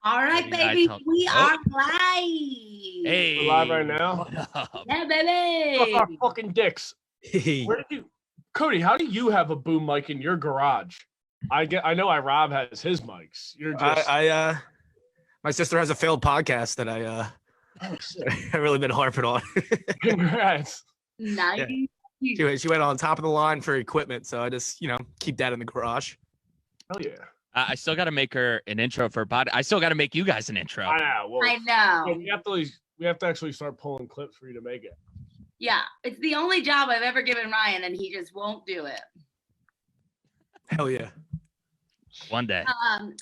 All right, baby. We are live. Hey. We're live right now. What up? Yeah, baby. Fuck our fucking dicks. Where did you, Cody? How do you have a boom mic in your garage? I know Rob has his mics. You're just. My sister has a failed podcast that I've really been harping on. Congrats. Nice. Yeah. She went on top of the line for equipment, so I just keep that in the garage. Hell yeah. I still got to make her an intro for pod. I still got to make you guys an intro. I know. Well, I know. we have to actually start pulling clips for you to make it. Yeah, it's the only job I've ever given Ryan, and he just won't do it. Hell yeah. One day.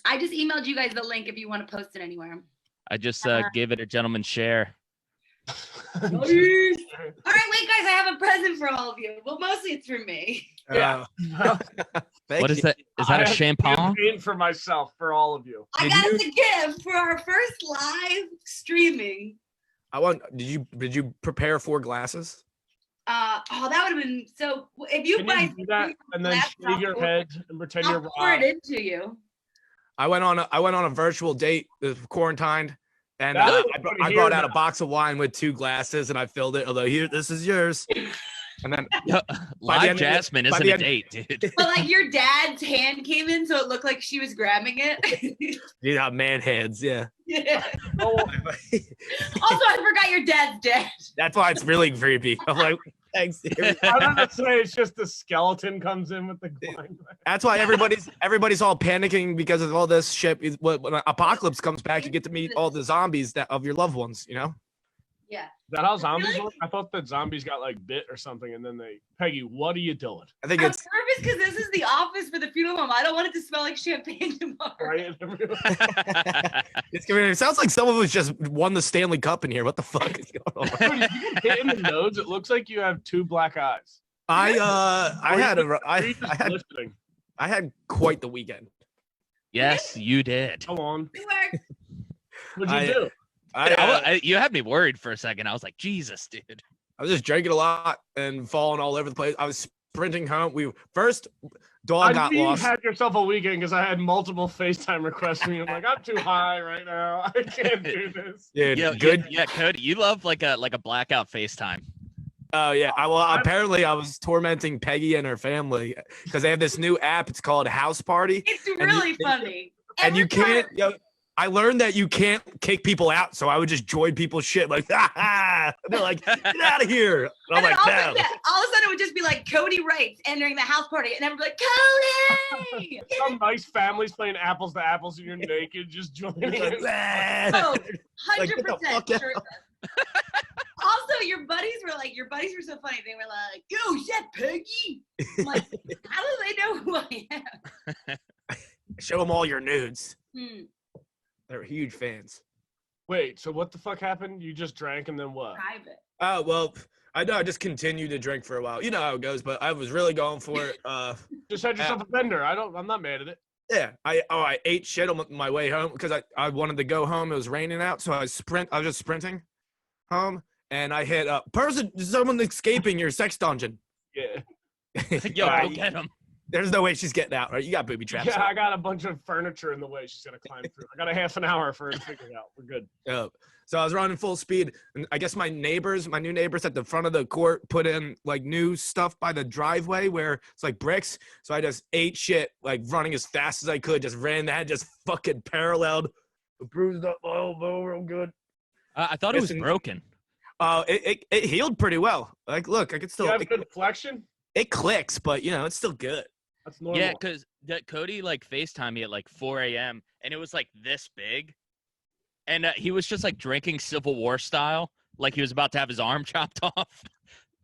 I just emailed you guys the link if you want to post it anywhere. I just gave it a gentleman's share. All right, wait, guys, I have a present for all of you. Well, mostly it's for me. Yeah. What is that? Is that a champagne? Champagne for myself, for all of you. I got the gift for our first live streaming. Did you prepare 4 glasses? That would have been so. If you guys do that and then shave your head and pretend you're I'll pour it into you. I went on a virtual date, quarantined, and That's I brought out a box of wine with 2 glasses, and I filled it. Although this is yours. And then live Jasmine isn't a date, dude. But like your dad's hand came in, so it looked like she was grabbing it. Yeah, man hands, yeah. Yeah. Also, I forgot your dad's dead. That's why it's really creepy. I'm like, thanks. I don't know. Say it's just the skeleton comes in with the wine. That's why everybody's all panicking because of all this shit. When apocalypse comes back, you get to meet all the zombies of your loved ones. Yeah. Is that how zombies work? I thought that zombies got like bit or something, and then Peggy, what are you doing? I think I'm it's nervous because this is the office for the funeral home. I don't want it to smell like champagne tomorrow. Right? it sounds like someone was just won the Stanley Cup in here. What the fuck is going on? Dude, you get hit in the nose. It looks like you have 2 black eyes. I had quite the weekend. Yes, you did. Go on. It worked. What'd you do? You had me worried for a second. I was like, Jesus, dude. I was just drinking a lot and falling all over the place. I was sprinting home. Dog got lost. You had yourself a weekend because I had multiple FaceTime requests from you. I'm like, I'm too high right now. I can't do this. Dude, good. Yeah, Cody, you love like a blackout FaceTime. Oh yeah. Apparently I was tormenting Peggy and her family because they have this new app. It's called House Party. It's really funny. And you can't. I learned that you can't kick people out, so I would just join people's shit like, and they're like, get out of here. And I'm like, no. All of a sudden it would just be like Cody Wright entering the house party, and everybody like, Cody! Some nice families playing apples to apples, and you're naked, just joining. Oh, 100% sure. Also, your buddies were so funny. They were like, yo, is that Peggy? I'm like, how do they know who I am? Show them all your nudes. Hmm. They're huge fans. Wait, so what the fuck happened? You just drank and then what? Private. Oh, well, I know I just continued to drink for a while. You know how it goes, but I was really going for it. Just had yourself a bender. I'm not mad at it. Yeah. I ate shit on my way home because I wanted to go home. It was raining out, so I was just sprinting home, and I hit someone escaping your sex dungeon. Yeah. Yo, go get him. There's no way she's getting out, right? You got booby traps. Yeah, I got a bunch of furniture in the way she's gonna climb through. I got a half an hour for her to figure it out. We're good. So I was running full speed, and I guess my new neighbors at the front of the court put in like new stuff by the driveway where it's like bricks. So I just ate shit, like running as fast as I could, just ran that, just fucking paralleled, bruised up my elbow real good. I thought it was broken. It healed pretty well. Like, look, I could still. You have good flexion? It clicks, but it's still good. That's normal. Yeah, because Cody like FaceTimed me at like 4 a.m. and it was like this big. And he was just like drinking Civil War style, like he was about to have his arm chopped off.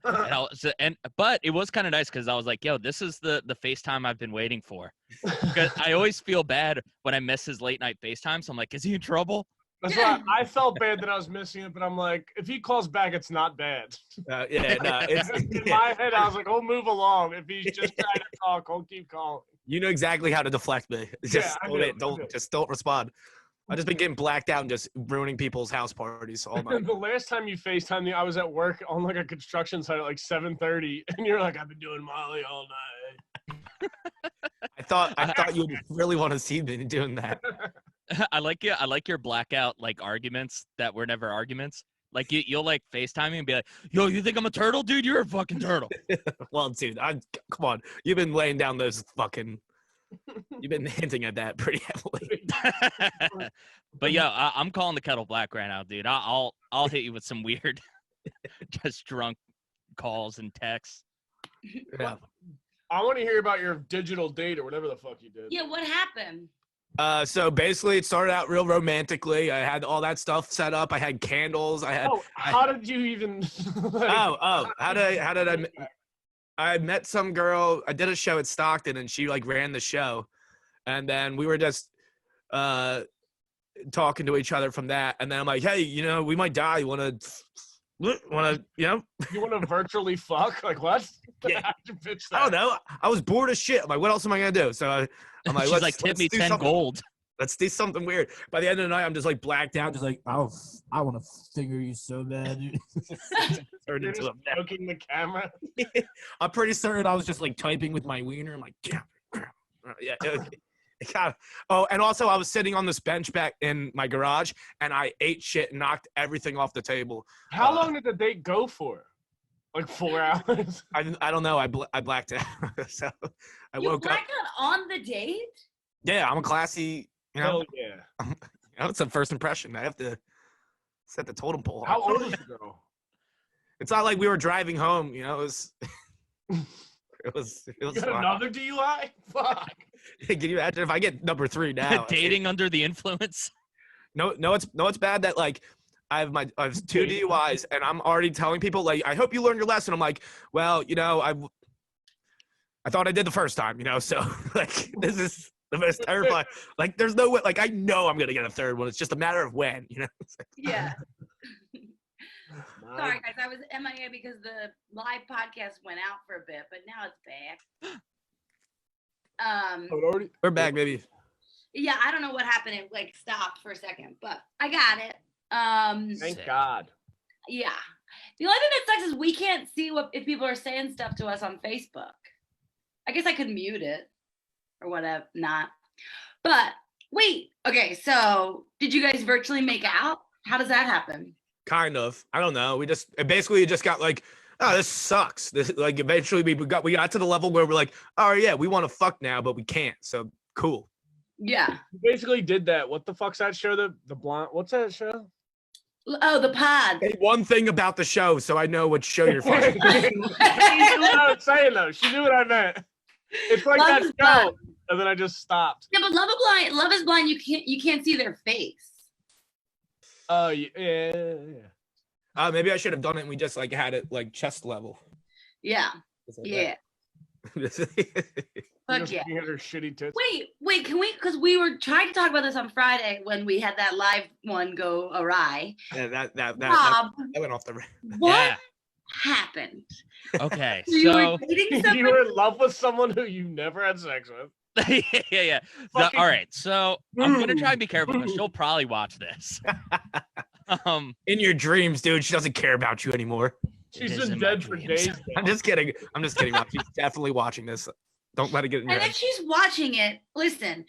But it was kind of nice because I was like, yo, this is the FaceTime I've been waiting for. Because I always feel bad when I miss his late night FaceTime. So I'm like, is he in trouble? That's why I felt bad that I was missing it, but I'm like, if he calls back, it's not bad. In my head, I was like, oh, move along. If he's just trying to talk, I'll keep calling. You know exactly how to deflect me. Don't respond. I've just been getting blacked out and just ruining people's house parties all night. The last time you FaceTimed me, I was at work on like a construction site at like 7:30, and you're like, I've been doing Molly all night. I thought you really want to see me doing that. I like you. I like your blackout like arguments that were never arguments. Like you'll like FaceTime me and be like, "Yo, you think I'm a turtle, dude? You're a fucking turtle." Well, dude, come on. You've been laying down those fucking. You've been hinting at that pretty heavily. But yeah, I'm calling the kettle black right now, dude. I'll hit you with some weird, just drunk calls and texts. Yeah. I want to hear about your digital date or whatever the fuck you did. Yeah, what happened? So basically, it started out real romantically. I had all that stuff set up. I had candles. How did you even? How did I met some girl. I did a show at Stockton, and she like ran the show, and then we were just talking to each other from that. And then I'm like, hey, we might die. You want to, You want to virtually fuck? Like what? Yeah. I don't know. I was bored as shit. I'm like, what else am I gonna do? So I'm like, She's like, tip me 10 gold. Let's do something weird. By the end of the night, I'm just like blacked out, just like, I want to finger you so bad, dude. Turned You're into just poking the camera. I'm pretty certain I was just like typing with my wiener. I'm like, yeah. Oh, and also I was sitting on this bench back in my garage, and I ate shit and knocked everything off the table. How long did the date go for? Like 4 hours? I don't know. I blacked out. So I woke up. Blacked out on the date? Yeah, I'm a classy. Hell yeah. It's a first impression. I have to set the totem pole. How old is the girl? It's not like we were driving home. It was. It was. You got another DUI? Fuck. Can you imagine if I get number 3 now? Dating under the influence. No, it's bad that like I have 2 DUIs and I'm already telling people like I hope you learned your lesson. I'm like, well, I thought I did the first time, so like this is the most terrifying. Like there's no way. Like I know I'm gonna get a third one. It's just a matter of when, Yeah. Sorry guys, I was MIA because the live podcast went out for a bit, but now it's back. We're back, baby. Yeah, I don't know what happened. It like stopped for a second, but I got it. Thank God. Yeah. The only thing that sucks is we can't see if people are saying stuff to us on Facebook. I guess I could mute it or whatever, not. But wait, okay, so did you guys virtually make out? How does that happen? Kind of. I don't know. We just got like, oh, this sucks. This like eventually we got to the level where we're like, oh yeah, we want to fuck now, but we can't. So cool. Yeah. You basically did that. What the fuck's that show? The blonde. What's that show? Oh, the pod. Hey, one thing about the show, so I know what show you're fucking. She knew what I was saying though. She knew what I meant. It's like Love is that show, blind. and then I just stopped. Yeah, but Love is blind. You can't see their face. Oh yeah. Maybe I should have done it and we just like had it like chest level. Yeah. Like Yeah. Fuck yeah. Looking at her shitty tits. Wait, can we, because we were trying to talk about this on Friday when we had that live one go awry. Yeah, that Rob, went off the. what Yeah. happened? Okay, You so were dating You somebody? were in love with someone who you never had sex with. yeah. Fucking- All right, so I'm gonna try and be careful because she'll probably watch this. In your dreams, dude, she doesn't care about you anymore. She's It is been in my dead for dreams. days. I'm just kidding. Mom. She's definitely watching this. Don't let it get in your And head. if she's watching it, listen,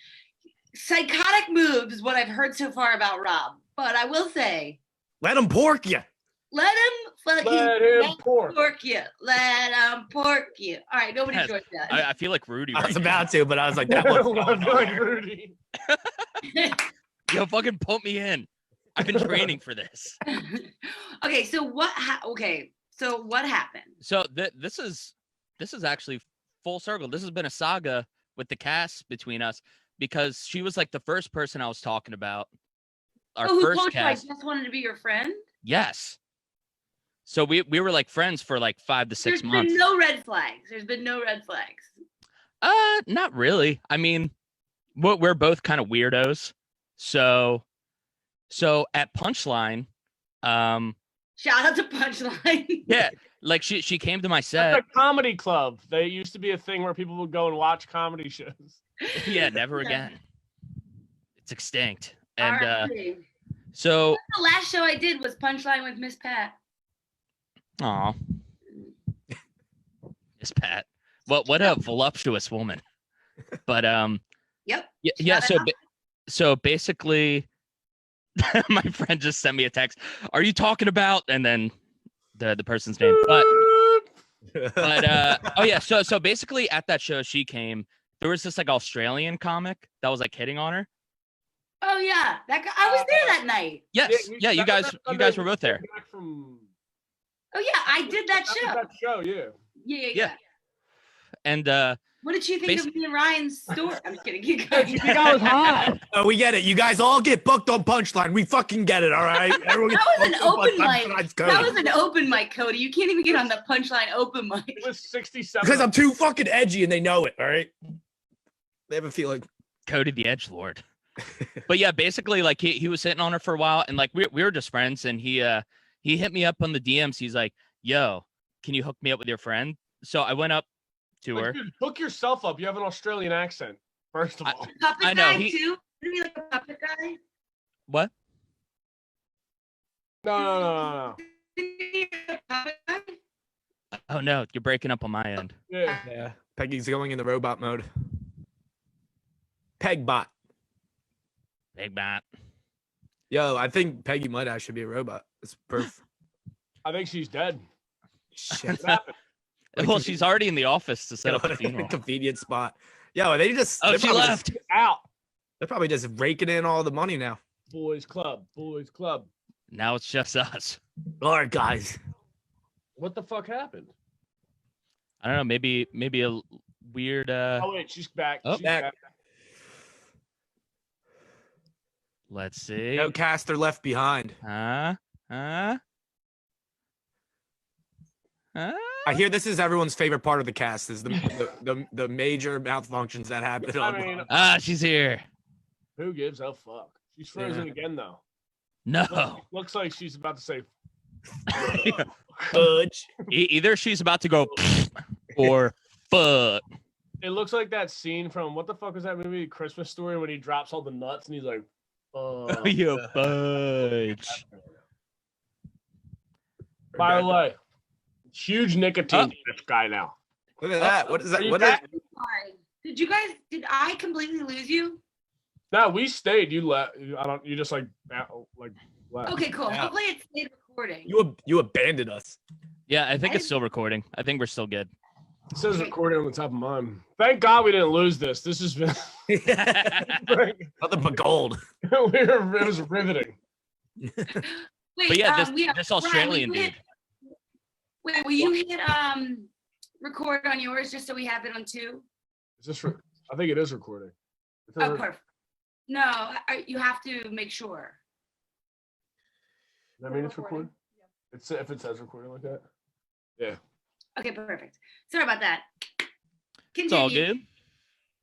psychotic moves is what I've heard so far about Rob. But I will say, Let him pork you. let him fucking Let him pork. you. Let him pork you. All right, nobody Yes, enjoyed that. I feel like Rudy. I Right was about to, but I was like, that was Like Rudy. Yo, fucking put me in. I've been training for this. Okay, so what happened? So this is actually full circle. This has been a saga with the cast between us because she was like the first person I was talking about. Our Who first told you I cast. just wanted to be your friend? Yes. So we were like friends for like 5 to 6 There's months. been no red flags. There's been no red flags. Not really. I mean, we're both kind of weirdos. So at Punchline, Shout out to Punchline. yeah, like she came to my set. That's a comedy club. They used to be a thing where people would go and watch comedy shows. Yeah, never again. It's extinct. And R.I.P. so The last show I did was Punchline with Miss Pat. aw. Miss Pat. What a voluptuous woman. But Yep. yeah, Shout so out. So basically, my friend just sent me a text. Are you talking about? And then the person's name. But oh yeah. So basically, at that show, she came. There was this like Australian comic that was like hitting on her. Oh yeah, that guy, I was there that night. Yes. Yeah. You guys were both there. Oh yeah, I did that show. That show, yeah. Yeah. And what did you think of me and Ryan's story? I'm just kidding. You guys. You think I was hot? Oh, we get it. You guys all get booked on Punchline. We fucking get it, all right? Everyone That was an gets booked on open Punchline mic. besides That Cody. was an open mic, Cody. You can't even get on the Punchline open mic. It was 67. Because I'm too fucking edgy and they know it, all right? They have a feeling. Cody the Edgelord. But yeah, basically, like he was sitting on her for a while, and like we were just friends, and he hit me up on the DMs. He's like, "Yo, can you hook me up with your friend?" So I went up to her. Dude, hook yourself up. You have an Australian accent, first of all. Puppet I know, guy too. Isn't he like a puppet guy? What? No. Isn't he a puppet guy? Oh no, you're breaking up on my end. Yeah. Peggy's going in the robot mode. Pegbot. Big bat. Yo, I think Peggy might actually be a robot. It's perfect. I think she's dead. Shit. What happened? Well, she's already in the office to set up a funeral. Convenient spot. Yo, they just. Oh, they're she probably left. just- Out. they're probably just raking in all the money now. Boys Club. Now it's just us. All right, guys. What the fuck happened? I don't know. Maybe a weird. Oh wait, she's back. Oh. She's back. Let's see. No caster left behind. Huh? I hear this is everyone's favorite part of the cast is the major malfunctions that happen. I mean, She's here. who gives a fuck? She's frozen again though. No. Looks like she's about to say Fudge. Either she's about to go or fuck. it looks like that scene from what the fuck was that movie, Christmas Story, when he drops all the nuts and he's like, Oh, you fudge. By the way, huge nicotine this guy now. Look at that. What is that? Are you What is? back? Sorry. Did I completely lose you? No, we stayed. You left. You just like left. Okay, cool. Yeah. Hopefully it stayed recording. You abandoned us. Yeah, I think it's still recording. I think we're still good. It says recording on the top of mine. Thank God we didn't lose this. This has been Nothing but gold. it was riveting. Wait, But yeah, we this Australian dude. Wait, will you hit record on yours just so we have it on two? Is this? I think it is recording. It says Oh, perfect. No, you have to make sure. Does that mean it's recording? It's if it says recording like that. Yeah. Okay, perfect. Sorry about that. It's all Continue.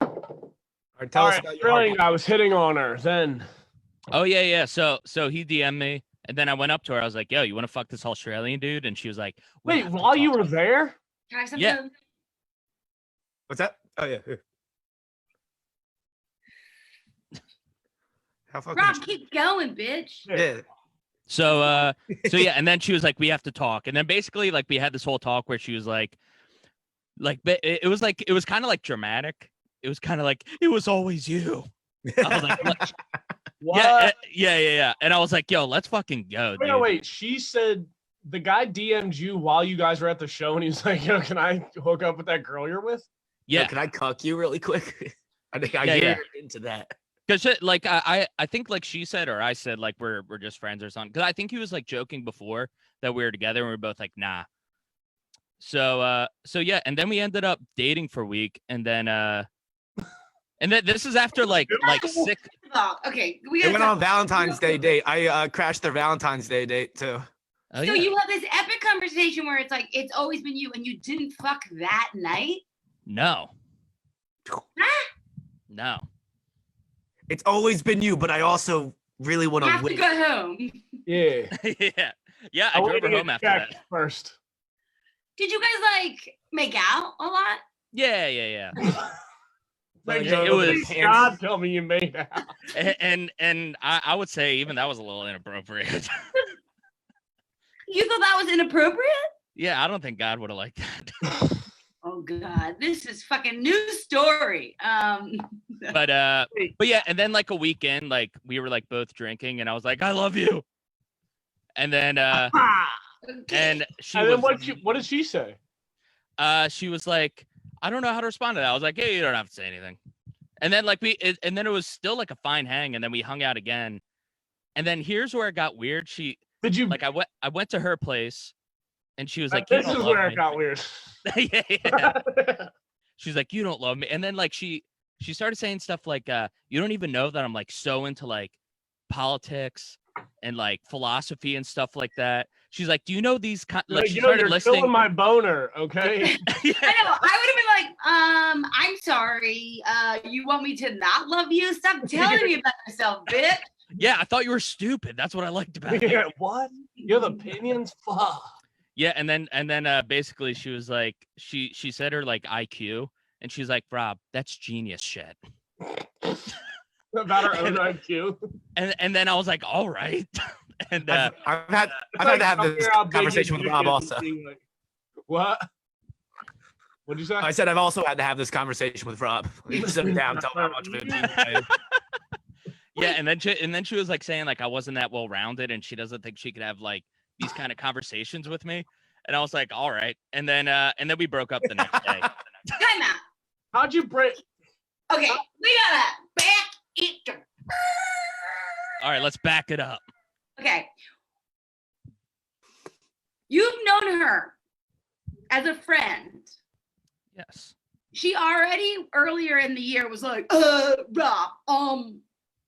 good. All right, tell All us right, about your Australian hard- guy was hitting on her. Then Oh yeah. So he DM'd me, and then I went up to her. I was like, "Yo, you want to fuck this Australian dude?" And she was like, "We wait, have to while you talk." were there, Can I have some Yeah. food? What's that? Oh yeah. Here. How fucking? Rob, keep going, bitch. Yeah. So yeah, and then she was like, "We have to talk," and then basically like we had this whole talk where she was like it was kind of like dramatic. It was kind of like it was always you. I was like, "What?" what? yeah. And I was like, "Yo, let's fucking go, dude." Wait. She said the guy DM'd you while you guys were at the show, and he was like, "Yo, can I hook up with that girl you're with?" Yeah, Yo, can I cuck you really quick? I think I Yeah, get yeah. into that. because like I think like she said or I said like we're just friends or something. Because I think he was like joking before that we were together and we were both like, nah. So yeah, and then we ended up dating for a week, and then this is after like six. Okay, They went on Valentine's Day date. I crashed their Valentine's Day date too. Oh, So yeah. you have this epic conversation where it's like it's always been you, and you didn't fuck that night. No. No. It's always been you, but I also really want Have to win. go home. Yeah. Yeah. I drove waited her to home get after checked that. first. Did you guys like make out a lot? Yeah. Thank It God. was- Please God, tell me you made out. And I would say even that was a little inappropriate. You thought that was inappropriate? Yeah, I don't think God would have liked that. Oh God, this is fucking new story. But yeah, and then like a weekend, like we were like both drinking, and I was like, I love you. And then and she And then was, what did she say? she was like, I don't know how to respond to that. I was like, hey, you don't have to say anything. And then like and then it was still like a fine hang, and then we hung out again. And then here's where it got weird. Did you like I went to her place, and she was like, this is where it got weird. yeah. She's like, you don't love me. And then like she started saying stuff like, you don't even know that I'm like so into like politics and like philosophy and stuff like that. She's like, do you know these like she started you're listening. killing my boner, okay? Yeah. I know. I would have been like, I'm sorry. You want me to not love you? Stop telling me about yourself, bitch. Yeah, I thought you were stupid. That's what I liked about it. Yeah, what? You have opinions? Fuck. Yeah, and then basically she was like, she said her like IQ, and she's like, Rob, that's genius shit. About her own IQ. And then I was like, all right. And I've had to have this conversation with Rob also. Like, what? What'd you say? I said I've also had to have this conversation with Rob. He was sitting down, tell me how much of a genius I am. Yeah, and then she was like saying like I wasn't that well rounded, and she doesn't think she could have like these kind of conversations with me. And I was like, all right. And then we broke up the next day. Time out. How'd you break? Okay, we gotta back it. All right, let's back it up. Okay. You've known her as a friend. Yes. She already earlier in the year was like, Rob,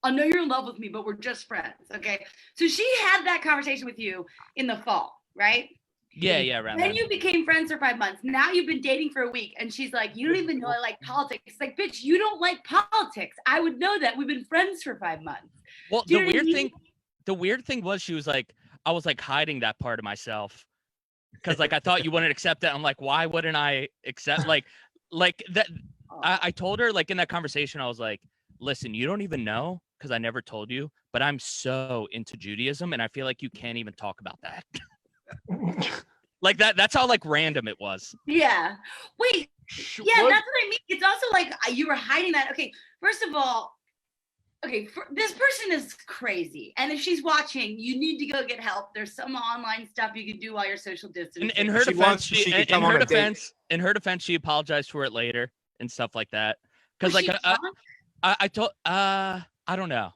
I know you're in love with me, but we're just friends. Okay. So she had that conversation with you in the fall, right? Yeah, right. Then you became friends for 5 months. Now you've been dating for a week, and she's like, you don't even know I like politics. It's like, bitch, you don't like politics. I would know that. We've been friends for 5 months. Well, the weird thing was she was like, I was like hiding that part of myself. Because like I thought you wouldn't accept it. I'm like, why wouldn't I accept like that? I told her like in that conversation, I was like, listen, you don't even know because I never told you, but I'm so into Judaism, and I feel like you can't even talk about that. Like that's how like random it was. Yeah. Wait. Yeah, that's what I mean. It's also like you were hiding that. Okay, first of all, this person is crazy, and if she's watching, you need to go get help. There's some online stuff you can do while you're social distancing. In her defense, in her defense, she apologized for it later and stuff like that. Because like I told I don't know.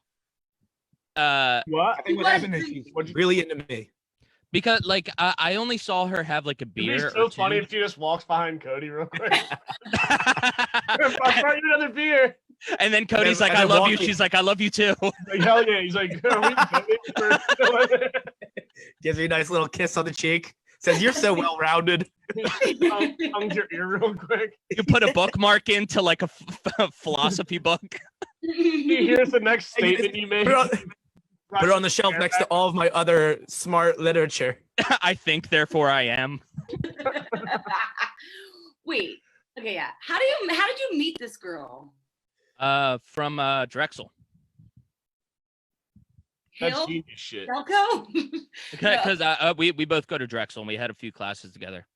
What? I think what happened is she's really into me. Because like I only saw her have like a beer. It'd be so funny if she just walks behind Cody real quick. I'll buy you another beer. And then Cody's like, I love you. She's like, I love you too. Like, hell yeah. He's like, gives me a nice little kiss on the cheek. Says, you're so well-rounded. Tongues your ear real quick. You put a bookmark into like a philosophy book. Here's the next statement you made. Put it on the shelf next to all of my other smart literature. I think, therefore I am. Wait. Okay, yeah. How did you meet this girl? From Drexel. That's genius shit. Delco? Because we both go to Drexel, and we had a few classes together.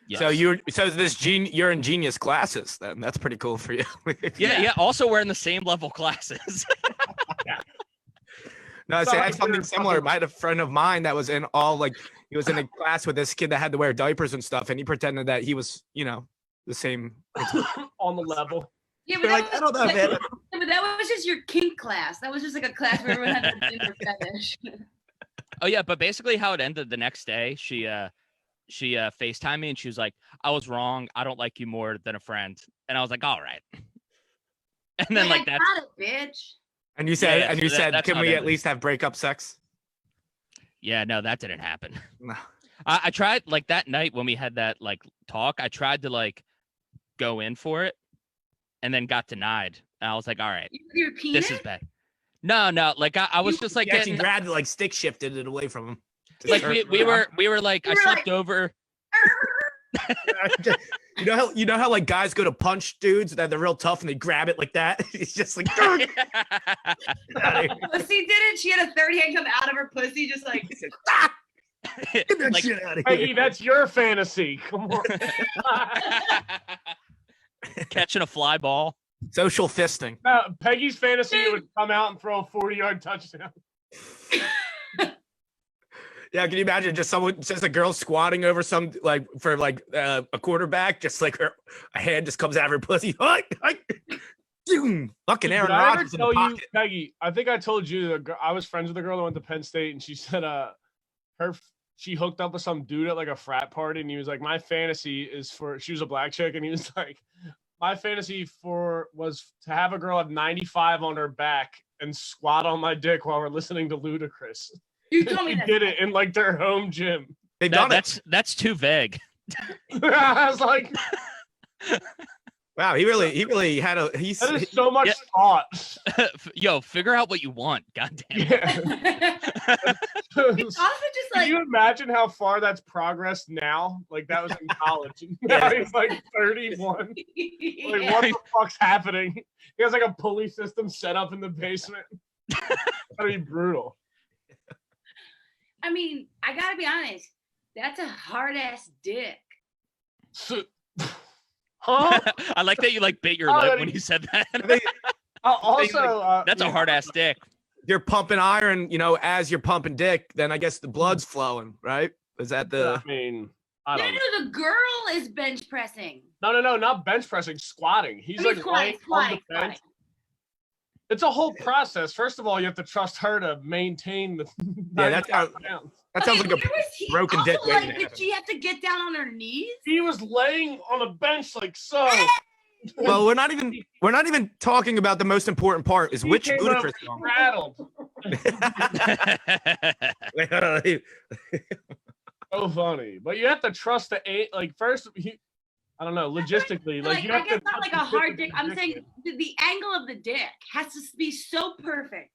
Yes. So you're in genius classes then. That's pretty cool for you. Yeah. Also, we're in the same level classes. Yeah. No, I had something similar. I had a friend of mine that was in he was in a class with this kid that had to wear diapers and stuff, and he pretended that he was, the same on the level. Yeah, but I don't know, man. But that was just your kink class. That was just like a class where everyone had a gender fetish. Oh yeah, but basically how it ended the next day, she FaceTimed me and she was like, I was wrong. I don't like you more than a friend. And I was like, all right. And then like that. Got it, bitch. And you said, can we at least have breakup sex? Yeah, no, that didn't happen. No. I tried like that night when we had that like talk, I tried to like go in for it and then got denied. And I was like, all right, your penis? This is bad. No, like I was just like getting grabbed, like stick shifted it away from him. Like we were like, I slept over. You know how like guys go to punch dudes that they're real tough and they grab it like that. It's just like pussy did it. She had a third hand come out of her pussy, just like Get that Like- shit out of Peggy, here. that's your fantasy. Come on. Catching a fly ball. Social fisting. No, Peggy's fantasy would come out and throw a 40-yard touchdown. Yeah, can you imagine just a girl squatting over some like for like a quarterback, just like a hand just comes out of her pussy. Boom! Fucking Aaron Did I ever Rodgers in tell the you, pocket. Peggy? I think I told you I was friends with a girl that went to Penn State, and she said she hooked up with some dude at like a frat party, and he was like, my fantasy is for. She was a black chick, and he was like, my fantasy was to have a girl have 95 on her back and squat on my dick while we're listening to Ludacris. You told me He that. did it in like their home gym. They've done it. That's too vague. I was like, Wow, he really had a. that is so much thought. Yo, figure out what you want. God damn it. Yeah. It's also just Can like you imagine how far that's progressed now? Like that was in college. Now he's like 31. Like what the fuck's happening? He has like a pulley system set up in the basement. That'd be brutal. I mean, I gotta be honest. That's a hard ass dick. Huh? I like that you like bit your Oh, lip that when he- you said that. Also, That's a hard ass dick. You're pumping iron, as you're pumping dick. Then I guess the blood's flowing, right? Is that the? I mean, I No, don't know. no, the girl is bench pressing. No, not bench pressing, squatting. He's I mean, like squatting, laying on the squatting. bench. It's a whole process. First of all, you have to trust her to maintain the. Yeah, that's how. 95 pounds. That sounds Okay, like where was he? broken Also, dick waiting like, to did happen. she have to get down on her knees? He was laying on a bench like so. Well, we're not even talking about the most important part. Is He which came Ludacris up song? rattled. Wait, hold on. So funny, but you have to trust the eight. Like first, I don't know, logistically, like you I have guess to. not like a hard dick. I'm saying the angle of the dick has to be so perfect,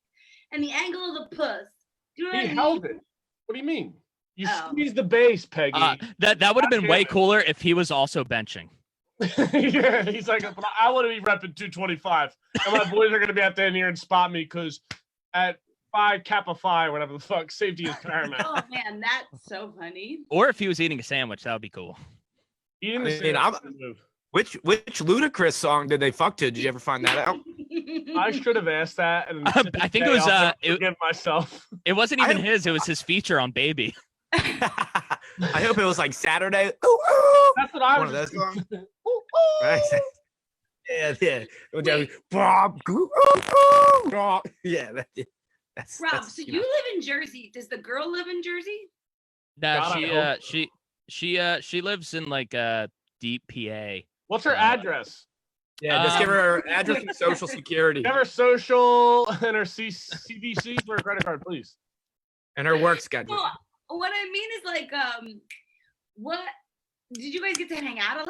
and the angle of the puss. Do you know what He I mean? held it. What do you mean? You Oh. squeeze the base, Peggy. That would have been God way damn it. cooler if he was also benching. Yeah, he's like, but I want to be repping 225, and my boys are gonna be out there in here and spot me because at Phi Kappa Phi, whatever the fuck, safety is paramount. Oh man, that's so funny. Or if he was eating a sandwich, that would be cool. Eating I the mean, sandwich is the move. Which Ludacris song did they fuck to? Did you ever find that out? I should have asked that, and I think it was, forgive myself. It wasn't even his. It was his feature on Baby. I hope it was like Saturday. Ooh, ooh. That's what I One was. of those songs. Ooh, ooh. Right? Yeah. It was just, yeah. That's Rob, so you live in Jersey. Does the girl live in Jersey? No, God, I she lives in like deep PA. What's her address? Yeah, just give her her address and social security Have her social and her CVC for a credit card, please. and her work schedule. Well, what I mean is like, what did you guys get to hang out a lot?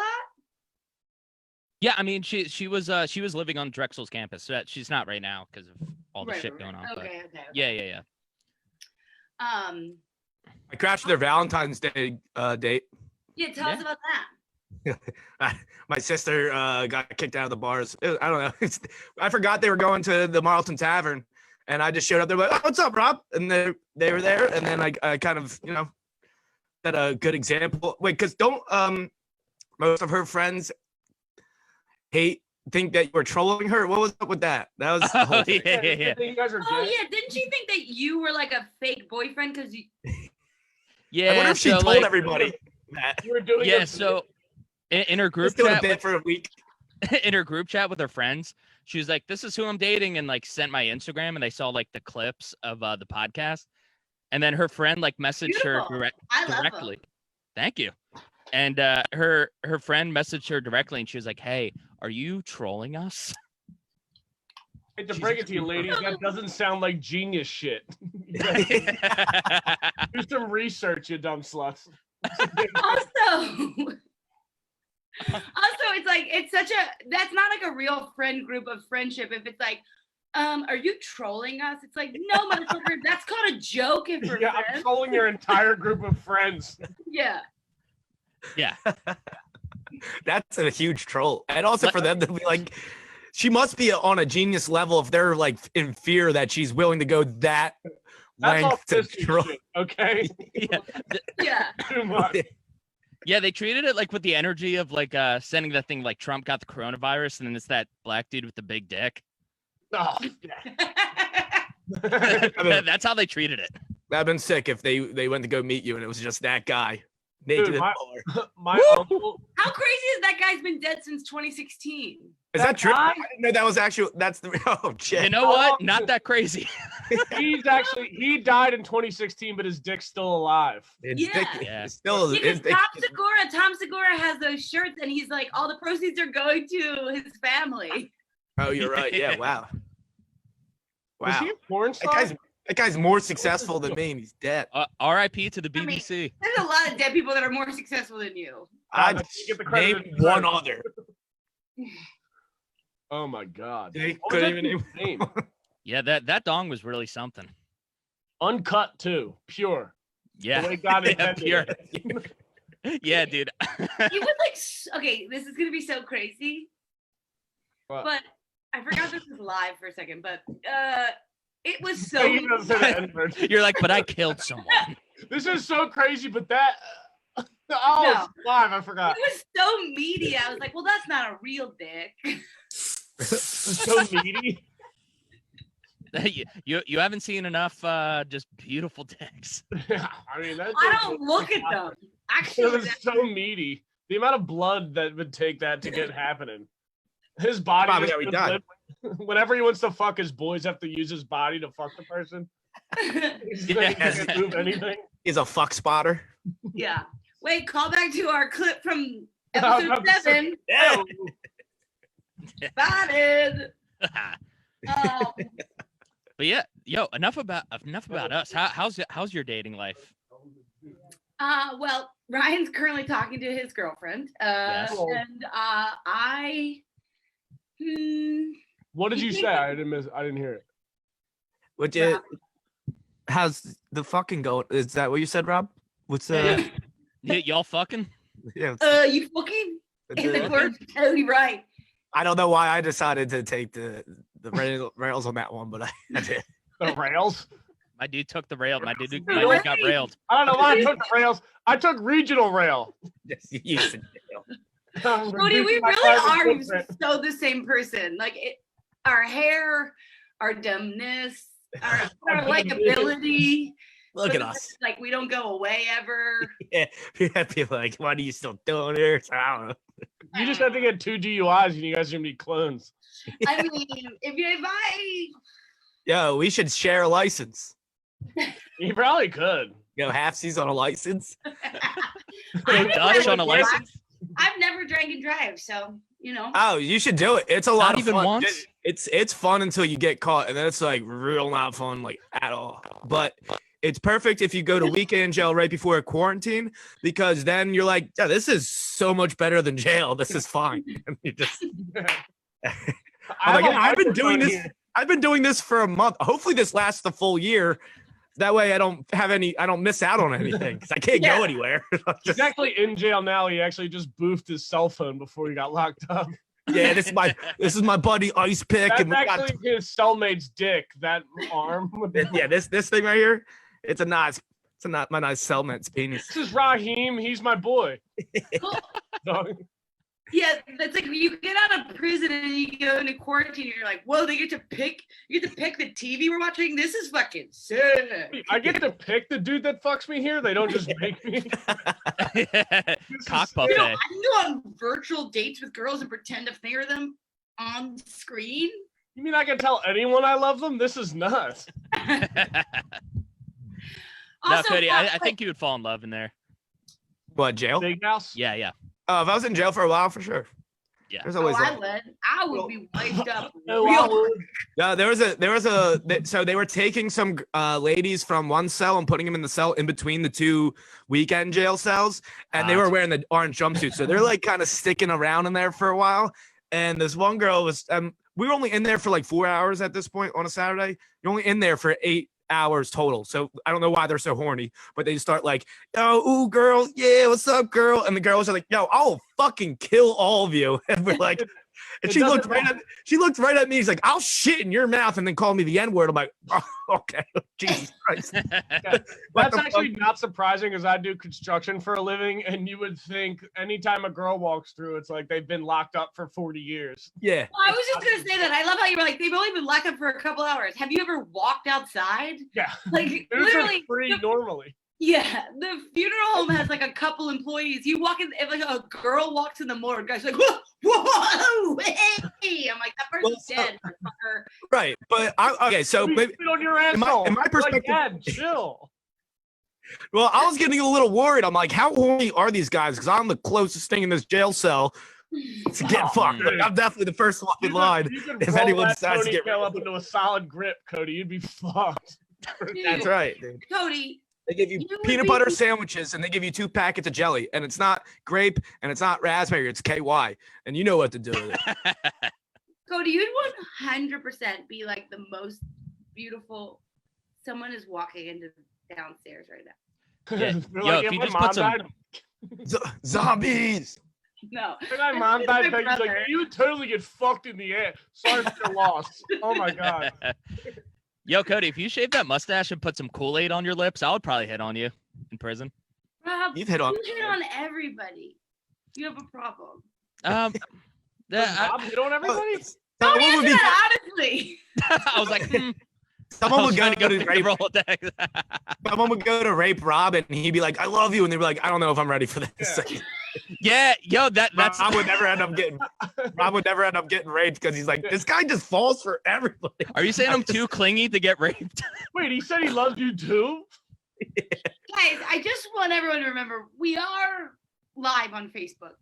Yeah, I mean she was living on Drexel's campus. So she's not right now because of all the Right, shit right, going on. right. But Okay. yeah. I crashed their Valentine's Day date. Yeah, tell us about that. My sister got kicked out of the bars. I don't know. I forgot they were going to the Marlton Tavern, and I just showed up. They're like, "Oh, what's up, Rob?" And they were there, and then I kind of set a good example. Wait, because don't most of her friends think that you were trolling her? What was up with that? That was the whole Oh, thing. yeah. You guys are Oh gay? yeah, didn't she think that you were like a fake boyfriend because you? Yeah. I wonder if she so, told like, everybody that. You were doing Yeah, a- so in her group Just doing a chat bit for a week. in her group chat with her friends, she was like, "This is who I'm dating," and like sent my Instagram, and they saw like the clips of the podcast, and then her friend like messaged her Beautiful. I love directly. Thank you. And her friend messaged her directly, and she was like, "Hey, are you trolling us?" hate to break it to you, ladies, that doesn't sound like genius shit. You guys do some research, you dumb sluts. Also, it's like that's not like a real friend group of friendship. If it's like, are you trolling us? It's like, no, motherfucker, that's called a joke if we're Yeah, I'm friends. trolling your entire group of friends. Yeah. Yeah. That's a huge troll. And also for them to be like, she must be on a genius level if they're like in fear that she's willing to go that That's all length to fisting draw. shit, okay? Yeah. Yeah. Too much. Yeah, they treated it like with the energy of like sending that thing like Trump got the coronavirus and then it's that black dude with the big dick. Oh, That's how they treated it. That'd been sick if they went to go meet you and it was just that guy. Naked Dude, in my- the bar. my uncle. How crazy is that guy's been dead since 2016? Is that true? guy- I didn't know that was actual. That's the. Oh shit. You know what? Not that crazy. He died in 2016, but his dick's still alive. It's Yeah. thick. Yeah. It's still. Because It's thick. Tom Segura has those shirts, and he's like, all the proceeds are going to his family. Oh, you're right. Yeah. Wow. Was Wow. he a porn That star? guy's more successful than me, and he's dead. R.I.P. to the I mean, BBC. There's a lot of dead people that are more successful than you. I'd you get the credit name of the one credit. other. Oh my god. They What was couldn't that even dude's name. name? Yeah, that dong was really something. Uncut too, pure. The Yeah. way God Yeah, intended pure. it. Yeah, dude. He was like, okay, this is gonna be so crazy, What? but I forgot this was live for a second, but it was so. So you know, say the N-word. You're like, but I killed someone. This is so crazy, but that. Oh, No. it's live. I It forgot. was so meaty. I was like, well, that's not a real dick. So meaty. you haven't seen enough just beautiful dicks. I mean, that. I don't look at them. It Actually, was so meaty. The amount of blood that would take that to get happening. His body. Probably just how he would died. live- Whenever he wants to fuck, his boys have to use his body to fuck the person. He can't move anything. He's a fuck spotter. yeah. Wait, call back to our clip from I was episode about to say- 7. Yeah. Spotted. But yeah, yo, enough about us. How's your dating life? Well, Ryan's currently talking to his girlfriend. Yes. And What did you say? I didn't hear it. Which Yeah. how's the fucking going? Is that what you said, Rob? What's Yeah. Y'all fucking? yeah. You fucking in the the- court, totally right. I don't know why I decided to take the rails on that one, but I did. The rails. My dude took the rail. My dude Really? got railed. I don't know why I took the rails. I took regional rail. Yes, you said rail. Cody, we Reducing my really carbon are footprint. so the same person. Like our hair, our dumbness, our likability. Look but at it's us. Like we don't go away ever. Yeah, people like, what are you still doing here? So, I don't know. You just have to get 2 DUIs and you guys are gonna be clones. I mean, if I Yo, we should share a license. You probably could. Yo, halfsies on a license. I've Dutch never on a drank- license. I've never drank and drive, so you know. Oh, you should do it. It's a lot Not of even fun. once? It's fun until you get caught, and then it's like real not fun, like at all. But it's perfect if you go to weekend jail right before a quarantine, because then you're like, yeah, this is so much better than jail. This is fine. And you just, I'm like, I've been doing this. I've been doing this for a month. Hopefully, this lasts the full year. That way, I don't miss out on anything because I can't Yeah. go anywhere. He's actually in jail now. He actually just boofed his cell phone before he got locked up. Yeah, this is my buddy Ice Pick, That's and we got actually his cellmate's dick. That arm. yeah, this thing right here. It's my nice cellmate's penis. This is Raheem. He's my boy. Cool. Dog. Yeah, that's like you get out of prison and you go into quarantine and you're like, whoa, you get to pick the TV we're watching. This is fucking sick. I get to pick the dude that fucks me here. They don't just make me. Cock You know, buffet. I can go on virtual dates with girls and pretend to finger them on screen. You mean I can tell anyone I love them? This is nuts. No, Also, Cody, fuck, I think you would fall in love in there. What, jail? Big house. Yeah, yeah. If I was in jail for a while, for sure. Yeah. There's oh, always I that. would. I would be wiped up. Oh, real I would. Yeah, so they were taking some ladies from one cell and putting them in the cell in between the two weekend jail cells, and they were wearing the orange jumpsuits, so they're like kind of sticking around in there for a while. And this one girl was, we were only in there for like 4 hours at this point on a Saturday. You're only in there for 8 hours total. So I don't know why they're so horny, but they start like, yo, ooh, girl, yeah, what's up, girl? And the girls are like, yo, I'll fucking kill all of you. And we're like, And she looked right at me. She's like, "I'll shit in your mouth," and then called me the N-word. I'm like, "Oh, okay, Jesus Christ." That's actually not surprising because I do construction for a living, and you would think anytime a girl walks through, it's like they've been locked up for 40 years. Yeah. Well, I was just gonna say that. I love how you were like, they've only been locked up for a couple hours. Have you ever walked outside? Yeah. Like They're literally free normally. Yeah, the funeral home has like a couple employees. You walk in, if like a girl walks in the morgue, guys like, whoa, hey! I'm like, that person's dead, motherfucker. Right, but okay, so maybe on your asshole. In my perspective, like, chill. Well, I was getting a little worried. I'm like, how horny are these guys? Because I'm the closest thing in this jail cell to get fucked. Like, I'm definitely the first one in line. If anyone decides to get up into a solid grip, Cody, you'd be fucked. That's right, dude. Cody. They give you peanut butter sandwiches and they give you 2 packets of jelly. And it's not grape and it's not raspberry. It's KY. And you know what to do with it. Cody, you'd 100% be like the most beautiful. Someone is walking into downstairs right now. Yeah. Yo, Like, if you just put some... Zombies. No. If my mom died, Peggy's like, you would totally get fucked in the ass. Sorry for your loss. Oh my God. Yo, Cody, if you shave that mustache and put some Kool-Aid on your lips, I would probably hit on you in prison. Rob, You've hit on everybody. You have a problem. Rob hit on everybody? Don't answer that honestly. I was like, Someone would go to rape Rolodex. Someone would go to rape Rob and he'd be like, "I love you," and they'd be like, "I don't know if I'm ready for this." Yeah, yo, that's Rob would never end up getting raped because he's like, this guy just falls for everybody. Are you saying I'm too clingy to get raped? Wait, he said he loves you too? Guys, I just want everyone to remember we are live on Facebook.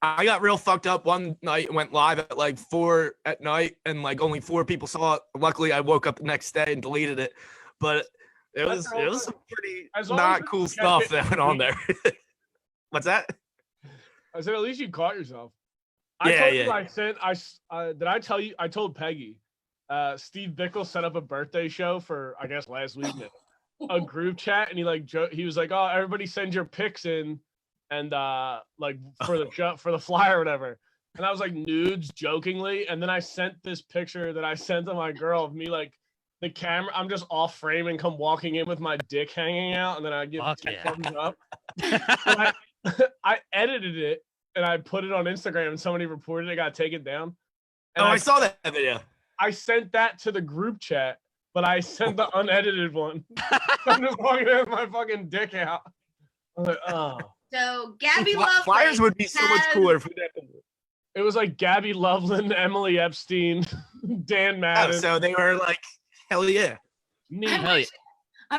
I got real fucked up one night, went live at like 4 at night, and like only 4 people saw it. Luckily, I woke up the next day and deleted it. But it was some pretty not cool stuff that went on there. What's that? I said, at least you caught yourself. Did I tell you? I told Peggy. Steve Bickle set up a birthday show for, I guess, last week. A group chat, and he was like, "Oh, everybody send your pics in." And like for the flyer or whatever, and I was like nudes jokingly, and then I sent this picture that I sent to my girl of me like the camera. I'm just off frame and come walking in with my dick hanging out, and then I give thumbs up. I edited it and I put it on Instagram, and somebody reported it got taken down. And I saw that video. I sent that to the group chat, but I sent the unedited one. I'm just walking in with my fucking dick out. I'm like, oh. So Gabby Loveland flyers would be so much cooler if we did. It was like Gabby Loveland, Emily Epstein, Dan Madden. Oh, so they were like, hell yeah. I wish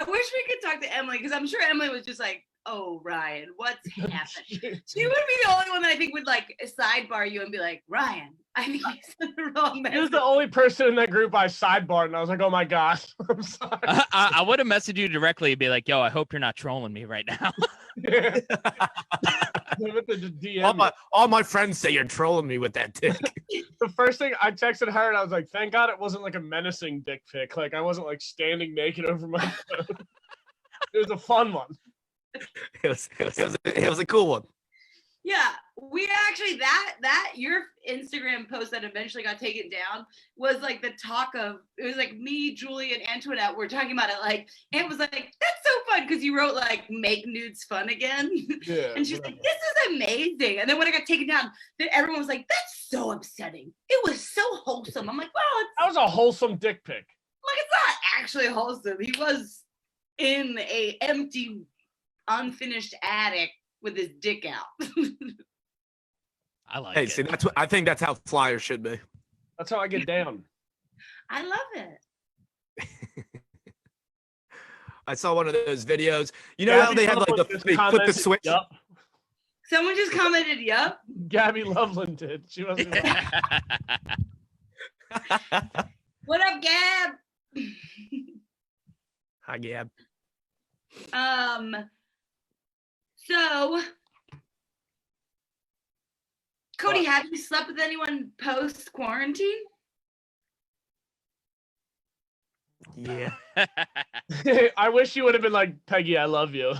we could talk to Emily because I'm sure Emily was just like, "Oh, Ryan, what's happened?" She would be the only one that I think would like sidebar you and be like, "Ryan, I think you sent the wrong message." He was the only person in that group I sidebarred, and I was like, "Oh my gosh, I'm sorry." I would have messaged you directly and be like, "Yo, I hope you're not trolling me right now." all my friends say you're trolling me with that dick. The first thing I texted her, and I was like, "Thank God it wasn't like a menacing dick pic. Like I wasn't like standing naked over my phone." It was a fun one. It was a cool one. Yeah, we actually that your Instagram post that eventually got taken down was like the talk of. It was like me, Julie, and Antoinette were talking about it. Like it was like, that's so fun because you wrote like "make nudes fun again," and she's like, "This is amazing." And then when it got taken down, then everyone was like, "That's so upsetting." It was so wholesome. I'm like, well, that was a wholesome dick pic. Like it's not actually wholesome. He was in a empty, unfinished attic with his dick out. I like it. See, I think that's how flyers should be. That's how I get down. I love it. I saw one of those videos. You know how they have like they flip the switch? Yup. Someone just commented, "Yup." Gabby Loveland did. She wasn't. What up, Gab? Hi, Gab. So, Cody, have you slept with anyone post quarantine? Yeah. I wish you would have been like, "Peggy, I love you."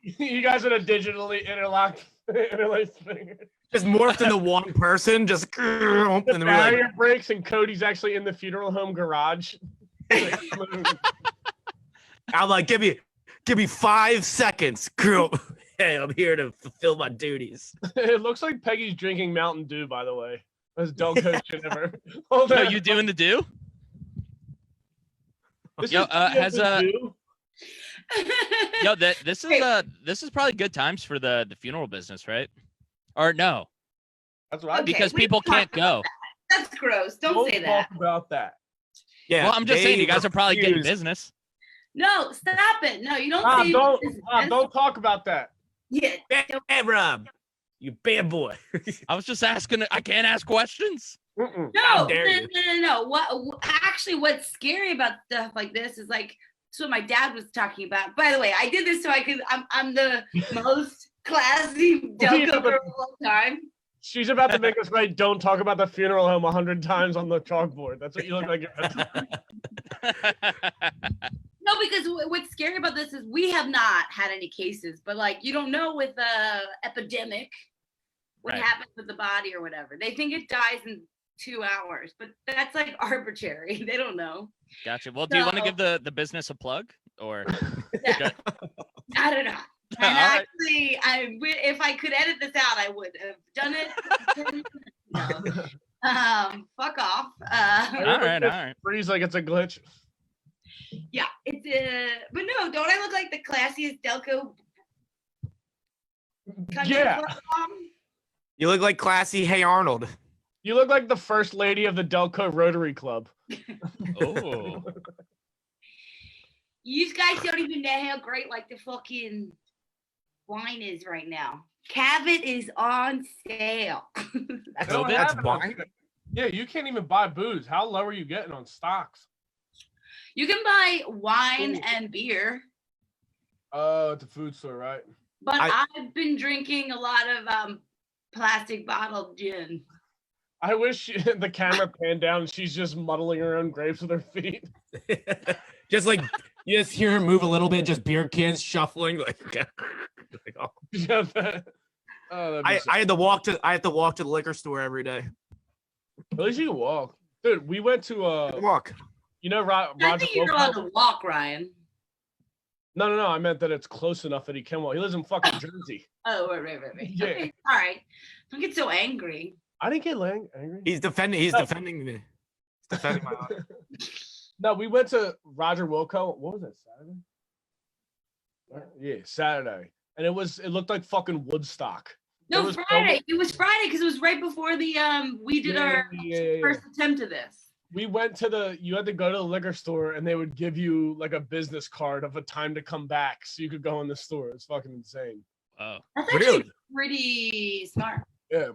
You guys would have digitally interlocked Interlaced fingers. Just morphed into one person. Just and The then we're like, barrier breaks, and Cody's actually in the funeral home garage. I'm like, give me 5 seconds, girl. Hey, I'm here to fulfill my duties. It looks like Peggy's drinking Mountain Dew, by the way. That's Delco shit ever. Hold Yo, on. you doing the do? This Yo, is has Dew. Yo, this is probably good times for the funeral business, right? Or no, That's what I Okay, because we people talked can't go. about that. That's gross. Don't say that. talk about that. Yeah. Well, I'm just saying you they guys are probably getting refuse- business. No, stop it. No, you don't Rob, say don't talk about that. Yeah. Hey, Rob, you bad boy. I was just asking. I can't ask questions. Mm-mm. How No, dare you. no. Actually, what's scary about stuff like this is like, that's what my dad was talking about. By the way, I did this so I could. I'm the most classy Delco girl of all time. She's about to make us write "Don't talk about the funeral home" 100 times on the chalkboard. That's what you look like. No, because what's scary about this is we have not had any cases, but like you don't know with epidemic what Right. happens with the body or whatever. They think it dies in 2 hours, but that's like arbitrary. They don't know. Gotcha. Well, do you want to So- give the business a plug or? Yeah. I don't know. And All right. actually, if I could edit this out, I would have done it. No. Fuck off. All right. Freeze like it's a glitch. Yeah, it's but no, don't I look like the classiest Delco? country Yeah, club mom? You look like classy Hey Arnold. you look like the first lady of the Delco Rotary Club. Oh, You guys don't even know how great like the fucking wine is right now. Cabot is on sale. They don't That's have it on- wine? Yeah, you can't even buy booze. How low are you getting on stocks? You can buy wine and beer, Oh, it's a food store, right? but I've been drinking a lot of plastic bottled gin. I wish the camera panned down and she's just muddling her own grapes with her feet. Just like you just hear him move a little bit, just beer cans shuffling. Like, oh. Yeah, that'd be I had to walk to the liquor store every day. At least you can walk. Dude, we went to Walk. you know I Roger think you're allowed Wilco? to walk, Ryan. No, I meant that it's close enough that he can walk. He lives in fucking Jersey. Oh, right. Yeah. Okay, all right. Don't get so angry. I didn't get angry. He's defending me. He's defending my honor. No, we went to Roger Wilco. What was that, Saturday? Yeah, Saturday. And it looked like fucking Woodstock. There No, was Friday. It was Friday because it was right before the we did our Yeah. first attempt of this. We went to you had to go to the liquor store and they would give you like a business card of a time to come back so you could go in the store. It's fucking insane. oh. That's actually Really? pretty smart. Yeah.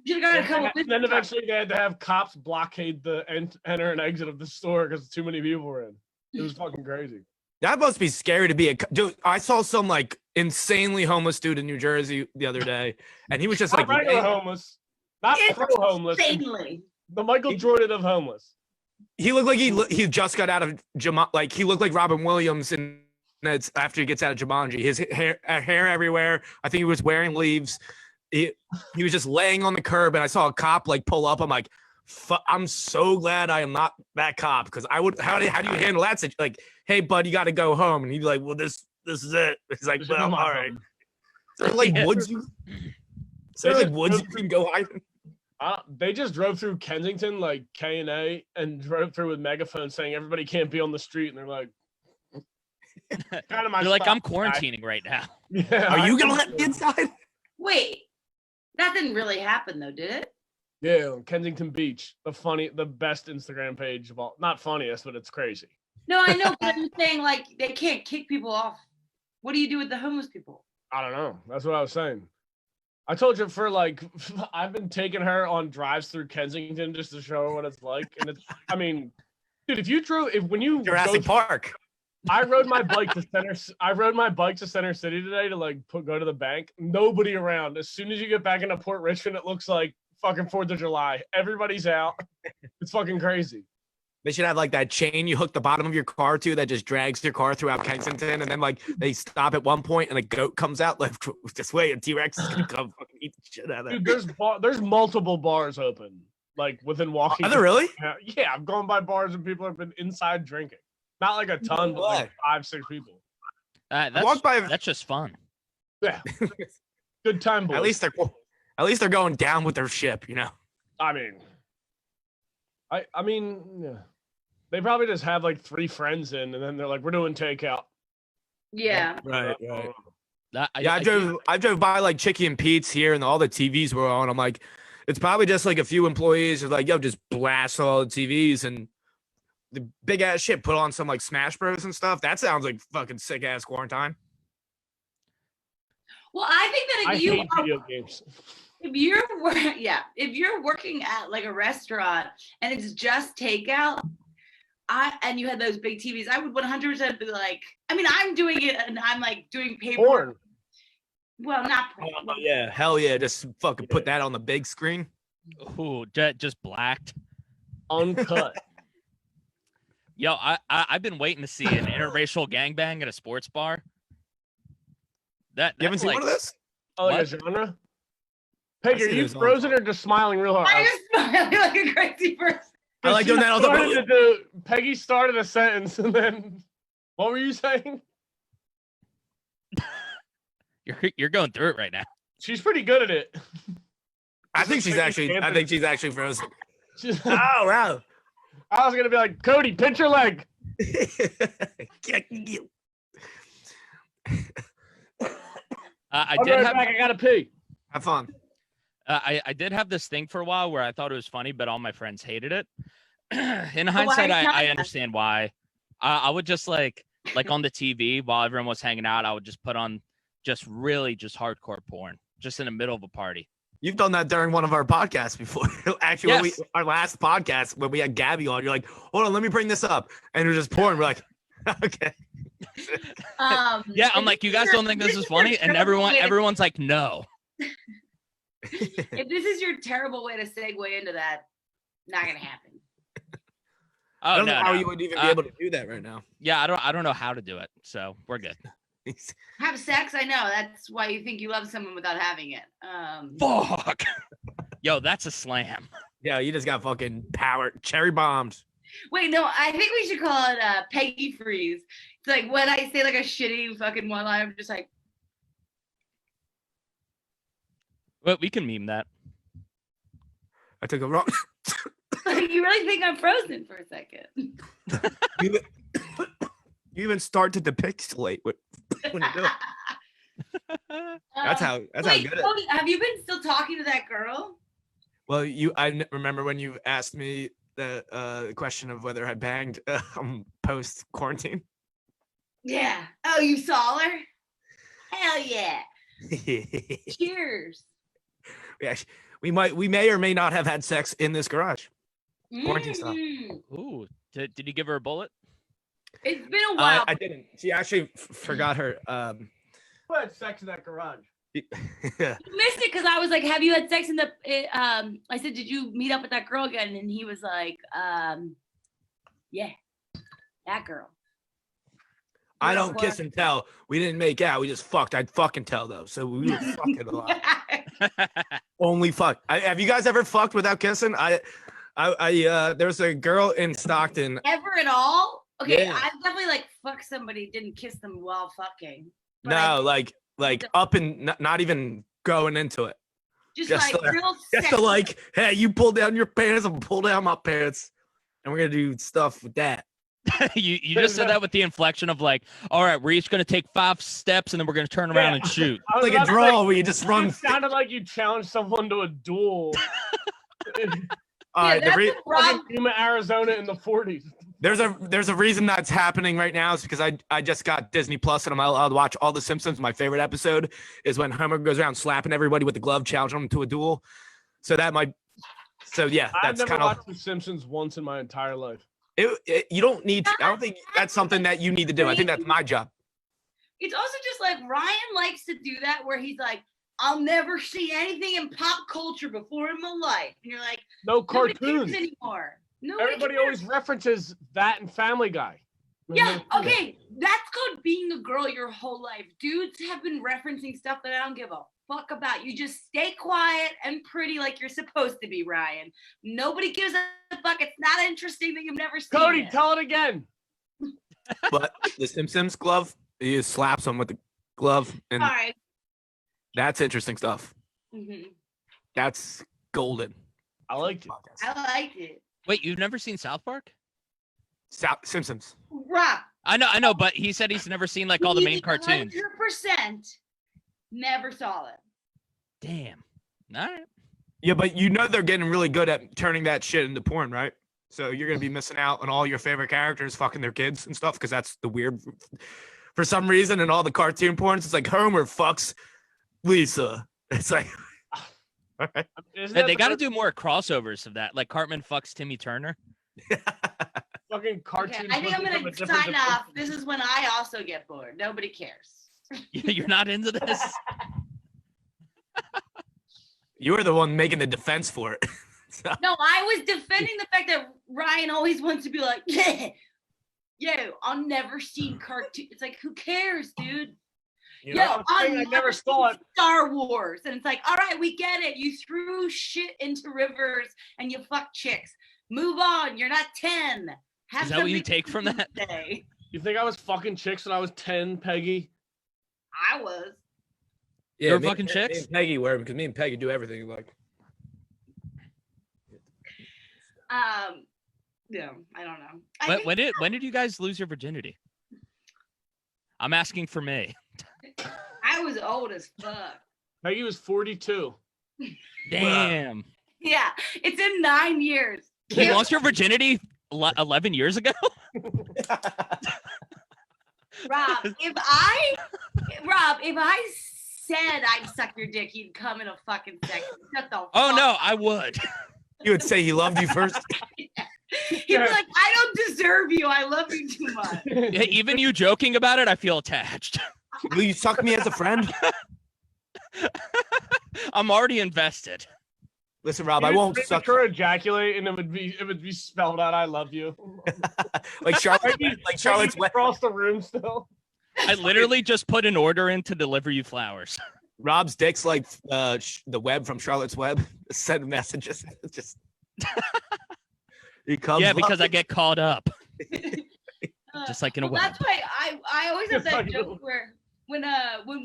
You got a couple. And then eventually they had to have cops blockade the enter and exit of the store because too many people were in. It was fucking crazy. That must be scary to be a dude. I saw some like insanely homeless dude in New Jersey the other day, and he was just Not like regular homeless. Not It's pro homeless. insanely. The Michael Jordan of homeless. he looked like he just got out of like he looked like Robin Williams and that's after he gets out of Jumanji. His hair everywhere. I think he was wearing leaves. He was just laying on the curb, and I saw a cop like pull up. I'm like, I'm so glad I am not that cop because I would. How do you handle that? Like, hey, bud, you got to go home, and he'd be like, well, this is it. He's like, well, all right. Is there like woods you? Is there like woods you can go hide? They just drove through Kensington, like K&A, and drove through with megaphones saying everybody can't be on the street. And they're like, kind of my You're like, style, I'm quarantining right now. guy." Yeah, Are you gonna let me inside? Wait, that didn't really happen though, did it? Yeah, Kensington Beach, the best Instagram page of all. Not funniest, but it's crazy. No, I know, but I'm saying like they can't kick people off. What do you do with the homeless people? I don't know. That's what I was saying. I told you I've been taking her on drives through Kensington just to show her what it's like. And it's, I mean, dude, when you Jurassic Park. I rode my bike to Center City today to go to the bank. Nobody around. As soon as you get back into Port Richmond, it looks like fucking 4th of July. Everybody's out. It's fucking crazy. They should have like that chain you hook the bottom of your car to that just drags your car throughout Kensington, and then like they stop at one point and a goat comes out like this way, and T-Rex is gonna come fucking eat the shit out of it. Dude, there's multiple bars open, like within walking. Are there really? Yeah, I've gone by bars and people have been inside drinking. Not like a ton, but like 5-6 people. That's just fun. Yeah, good time, boys. At least they're going down with their ship, you know. I mean, yeah. They probably just have like 3 friends in, and then they're like, "We're doing takeout." Yeah. Right. I drove by like Chicky and Pete's here, and all the TVs were on. I'm like, it's probably just like a few employees are like, "Yo, just blast all the TVs," and the big ass shit put on some like Smash Bros and stuff. That sounds like fucking sick ass quarantine. Well, I think that I hate video games. If you're working at like a restaurant and it's just takeout, and you had those big TVs, I would 100% be like, I mean, I'm doing it and I'm like doing paperwork. Well, not porn. Yeah, hell yeah, just fucking put that on the big screen. Ooh, just blacked, uncut. Yo, I've been waiting to see an interracial gangbang at a sports bar. You haven't seen one of this? Oh, like a genre? Peg, are you frozen or just smiling real hard? I'm just smiling like a crazy person. I like doing that all the time. Peggy started a sentence and then what were you saying? You're going through it right now. She's pretty good at it. I think she's actually frozen. Oh wow. I was gonna be like, Cody, pinch your leg. I gotta pee. Have fun. I did have this thing for a while where I thought it was funny, but all my friends hated it. In hindsight, I understand why. I would just like on the TV while everyone was hanging out, I would just put on just hardcore porn just in the middle of a party. You've done that during one of our podcasts before. Actually, yes. Our last podcast when we had Gabby on, you're like, hold on, let me bring this up. And you're just porn. We're like, okay. Yeah, I'm like, you guys don't think this is funny? And everyone's like, no. If this is your terrible way to segue into that, not gonna happen. I don't know how you would even be able to do that right now. Yeah, I don't know how to do it, so we're good. Have sex? I know. That's why you think you love someone without having it. Fuck. Yo, that's a slam. Yeah, you just got fucking powered cherry bombs. Wait, no, I think we should call it Peggy Freeze. It's like when I say like a shitty fucking one line, I'm just like. Well, we can meme that. I took a wrong. You really think I'm frozen for a second? You even start to depixelate when you do it. That's how good Cody, have you been still talking to that girl? Well, I remember when you asked me the question of whether I banged post quarantine. Yeah. Oh, you saw her? Hell yeah. Cheers. We may or may not have had sex in this garage. Quarantine style. Ooh, did you give her a bullet? It's been a while. I didn't. She actually forgot her. Who had sex in that garage? You missed it because I was like, "Have you had sex in the?" I said, "Did you meet up with that girl again?" And he was like, "Yeah, that girl." I don't kiss and tell. We didn't make out. We just fucked. I'd fucking tell though. So we were fucking a lot. Only fuck. Have you guys ever fucked without kissing? There's a girl in Stockton. Ever at all? Okay, Yeah. I've definitely like fucked somebody, didn't kiss them while fucking. No, like up and not even going into it. Just like real just to like, hey, you pull down your pants, I'm pull down my pants, and we're gonna do stuff with that. you just said that with the inflection of like, all right, we're each gonna take 5 steps and then we're gonna turn around and shoot. Like a draw where you just run. It sounded like you challenged someone to a duel. All right, Arizona in the 40s. There's a reason that's happening right now. Is because I just got Disney Plus and I'm allowed to watch all the Simpsons. My favorite episode is when Homer goes around slapping everybody with the glove, challenging them to a duel. So yeah, I've that's never kind of. watched the Simpsons once in my entire life. You don't need to. I don't think that's something that you need to do. I think that's my job. It's also just like Ryan likes to do that where he's like, I'll never see anything in pop culture before in my life. And you're like, no cartoons anymore. Nobody Everybody cares. always references that and Family Guy. Yeah, okay. That's called being a girl your whole life. Dudes have been referencing stuff that I don't give a fuck about. You just stay quiet and pretty like you're supposed to be, Ryan. Nobody gives a fuck. It's not interesting that you've never seen Cody, it. tell it again. But the Simpsons glove, he just slaps him with the glove, and All right. that's interesting stuff. Mhm. That's golden. I liked it. I liked it. Wait, you've never seen South Park? Simpsons. Rob. I know, but he said he's never seen like all the main cartoons. 100% never saw it. Damn. All right. Yeah, but you know they're getting really good at turning that shit into porn, right? So you're gonna be missing out on all your favorite characters fucking their kids and stuff, because that's the weird. For some reason, in all the cartoon porns, it's like Homer fucks Lisa. It's like, all right. They got to do more crossovers of that, like Cartman fucks Timmy Turner. Fucking cartoons. Okay, I think I'm from a gonna different sign off. dimension. This is when I also get bored. Nobody cares. You're not into this? You were the one making the defense for it. So- No, I was defending the fact that Ryan always wants to be like, yeah, yo, I'll never see cartoon. It's like, who cares, dude? You Yo, know, I'm saying I never saw it. Star Wars, and it's like, all right, we get it. You threw shit into rivers and you fuck chicks. Move on. You're not 10. Have Is that what you something take from that? to say. You think I was fucking chicks when I was 10, Peggy? I was. yeah, You're me- fucking me chicks? and Peggy were, because me and Peggy do everything. Like, No, I don't know. I think When did you guys lose your virginity? I'm asking for me. I was old as fuck. Peggy was 42. Damn. Yeah, it's in 9 years. You lost your virginity 11 years ago? Rob, if I said I'd suck your dick, you'd come in a fucking second. Shut the Oh fuck no, I would. you would say he loved you first. He'd be like, I don't deserve you. I love you too much. Yeah, even you joking about it, I feel attached. Will you suck me as a friend? I'm already invested. Listen, Rob, I won't suck. Her ejaculate, and it would be spelled out. I love you. Like Charlotte, like Charlotte's web. across the room still. I literally just put an order in to deliver you flowers. Rob's dick's like the web from Charlotte's Web. Send messages. Just he comes. Yeah, up. because I get caught up. Just like in a Well, web. that's why I always have that Fucking- joke where when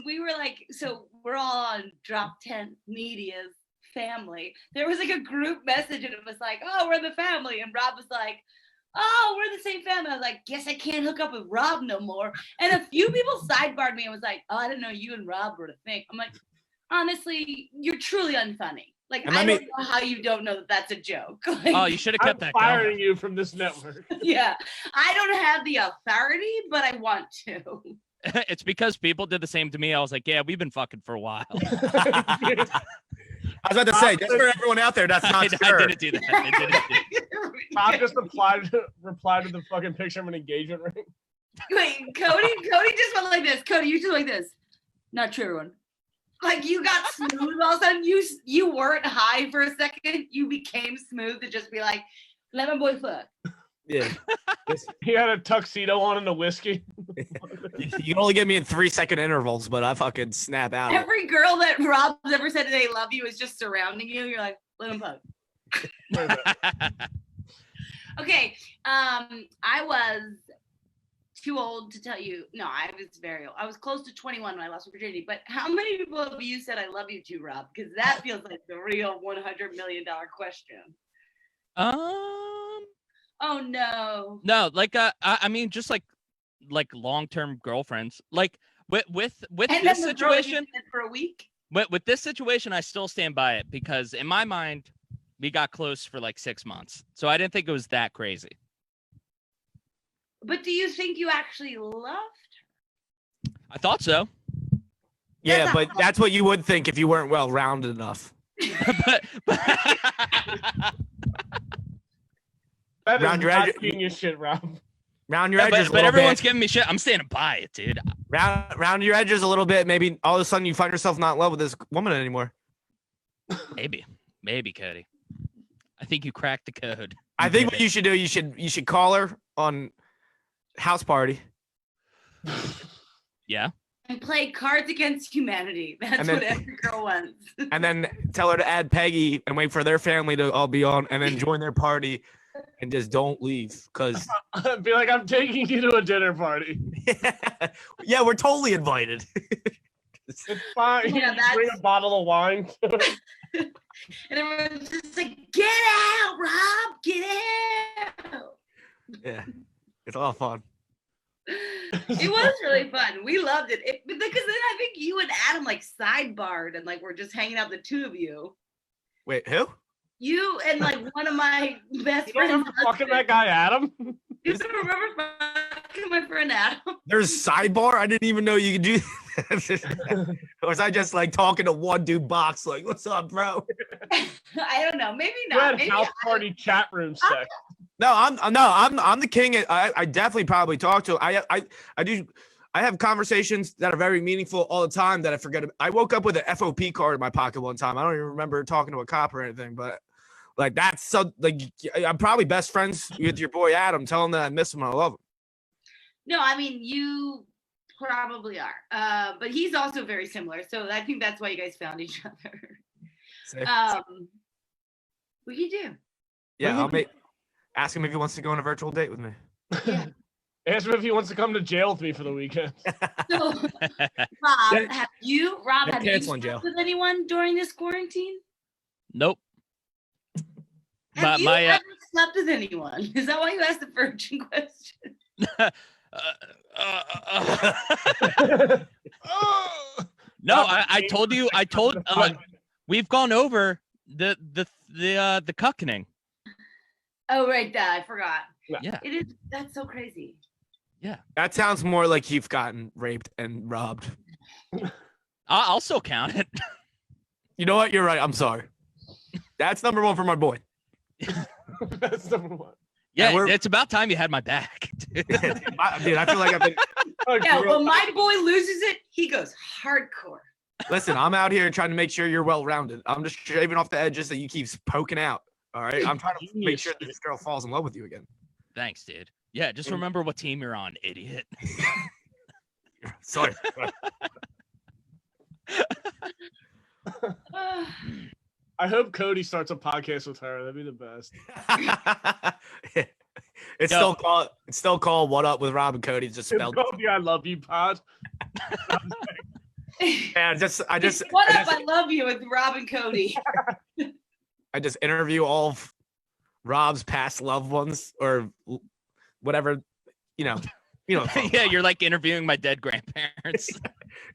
we were like, so we're all on Drop 10 Media's family. There was like a group message and it was like, oh, we're the family, and Rob was like, oh, we're the same family. I was like, guess I can't hook up with Rob no more. And a few people sidebarred me and was like, oh, I didn't know you and Rob were a thing. I'm like, honestly, you're truly unfunny. Like, And I let don't me- know how you don't know that that's a joke. Like, Oh, you should have I'm kept that firing going. you from this network. yeah, I don't have the authority, but I want to. It's because people did the same to me. I was like, yeah, we've been fucking for a while. I was about to say, just for everyone out there, that's not I sure. didn't do that. I didn't do that. Tom just replied to the fucking picture of an engagement ring. Wait, Cody just went like this. Cody, you just like this. Not true, everyone. Like you got smooth all of a sudden. You weren't high for a second. You became smooth to just be like, let my boy fuck. Yeah. He had a tuxedo on and a whiskey. You can only get me in 3-second intervals, but I fucking snap out. Every girl that Rob's ever said they love you is just surrounding you. You're like, let him fuck. Okay. I was too old to tell you. No, I was very old. I was close to 21 when I lost my virginity. But how many people have you said I love you to, Rob? Because that feels like the real $100 million question. Oh no. No, like I mean, just like long-term girlfriends. Like with And this then the girl you situation, said for a week. with this situation, I still stand by it because in my mind, we got close for like 6 months, so I didn't think it was that crazy. But do you think you actually loved? I thought so, Yeah, That's but that's what you would think if you weren't well rounded enough. but That Round is your not edge- genius shit, Rob. Round your yeah, edges a but little everyone's bit. giving me shit. I'm standing by it, dude. Round your edges a little bit. Maybe all of a sudden you find yourself not in love with this woman anymore. Maybe, Cody. I think you cracked the code. I think what you should do, you should call her on house party. Yeah. And play Cards Against Humanity. That's then- what every girl wants. And then tell her to add Peggy and wait for their family to all be on and then join their party and just don't leave. Cause Be like, I'm taking you to a dinner party. yeah, we're totally invited. It's fine. Yeah, You bring a bottle of wine. And everyone's just like, get out, Rob, get out. Yeah. It's a lot of fun. It was really fun. We loved it. Because then I think you and Adam like sidebarred and like we're just hanging out, the two of you. Wait, who? You and like one of my best You don't friends. remember fucking that guy, Adam? You don't remember fucking my friend Adam? There's sidebar? I didn't even know you could do that. Or was I just like talking to one dude box like, what's up, bro? I don't know. Maybe You not. had Maybe house party chat room sex. No, I'm the king. I definitely probably talk to. I have conversations that are very meaningful all the time that I forget. I woke up with an FOP card in my pocket one time. I don't even remember talking to a cop or anything, but like that's so like I'm probably best friends with your boy Adam. Tell him that I miss him and I love him. No, I mean you probably are. But he's also very similar. So I think that's why you guys found each other. We could do. Yeah, I'll ask him if he wants to go on a virtual date with me. Yeah. Ask him if he wants to come to jail with me for the weekend. So, Rob, have you canceling jail. slept with anyone during this quarantine? Nope. Have you my ever slept with anyone? Is that why you asked the virgin question? No, I told you. We've gone over the cuckening. Oh, right, I forgot. Yeah. It is. That's so crazy. Yeah. That sounds more like you've gotten raped and robbed. I'll still count it. You know what? You're right. I'm sorry. That's number one for my boy. That's number one. Yeah, it's about time you had my back. Dude, I feel like I've been. Yeah, when my boy loses it, he goes hardcore. Listen, I'm out here trying to make sure you're well-rounded. I'm just shaving off the edges that you keep poking out. All right, I'm trying to make sure this girl falls in love with you again. Thanks, dude. Yeah, just remember what team you're on, idiot. Sorry. I hope Cody starts a podcast with her. That'd be the best. It's still called What Up with Rob and Cody. It's just spelled. Cody, I love you, pod. Yeah, I just. I love you with Rob and Cody. I just interview all of Rob's past loved ones or whatever, you know. Yeah, you're like interviewing my dead grandparents.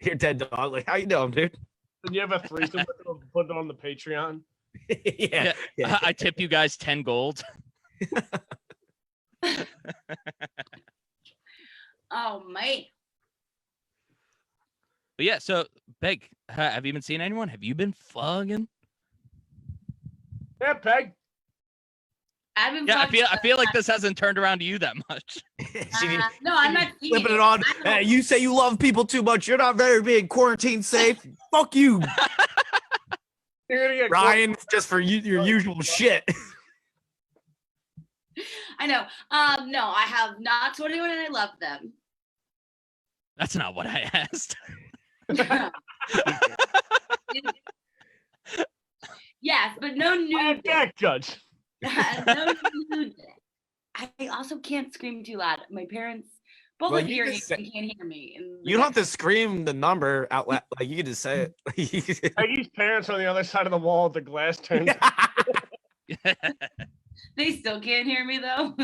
Your dead dog. Like, how you doing, dude? And you have a threesome with them, put it on the Patreon. Yeah. I tip you guys 10 gold. Oh, mate. But yeah, so Peg, have you been seeing anyone? Have you been fucking? Yeah, Peg. I feel like this hasn't turned around to you that much. No, I'm not flipping it on. Hey, you say you love people too much. You're not very being quarantine safe. Fuck you, Ryan. Just for your usual shit. I know. No, I have not told anyone, and I love them. That's not what I asked. Yes, but no nude. Judge. No nude. I also can't scream too loud. My parents both Well, live you here just and can't hear me. And You don't have to scream the number out loud. Like, you can just say it. Peggy's parents are on the other side of the wall. The glass turns. They still can't hear me though.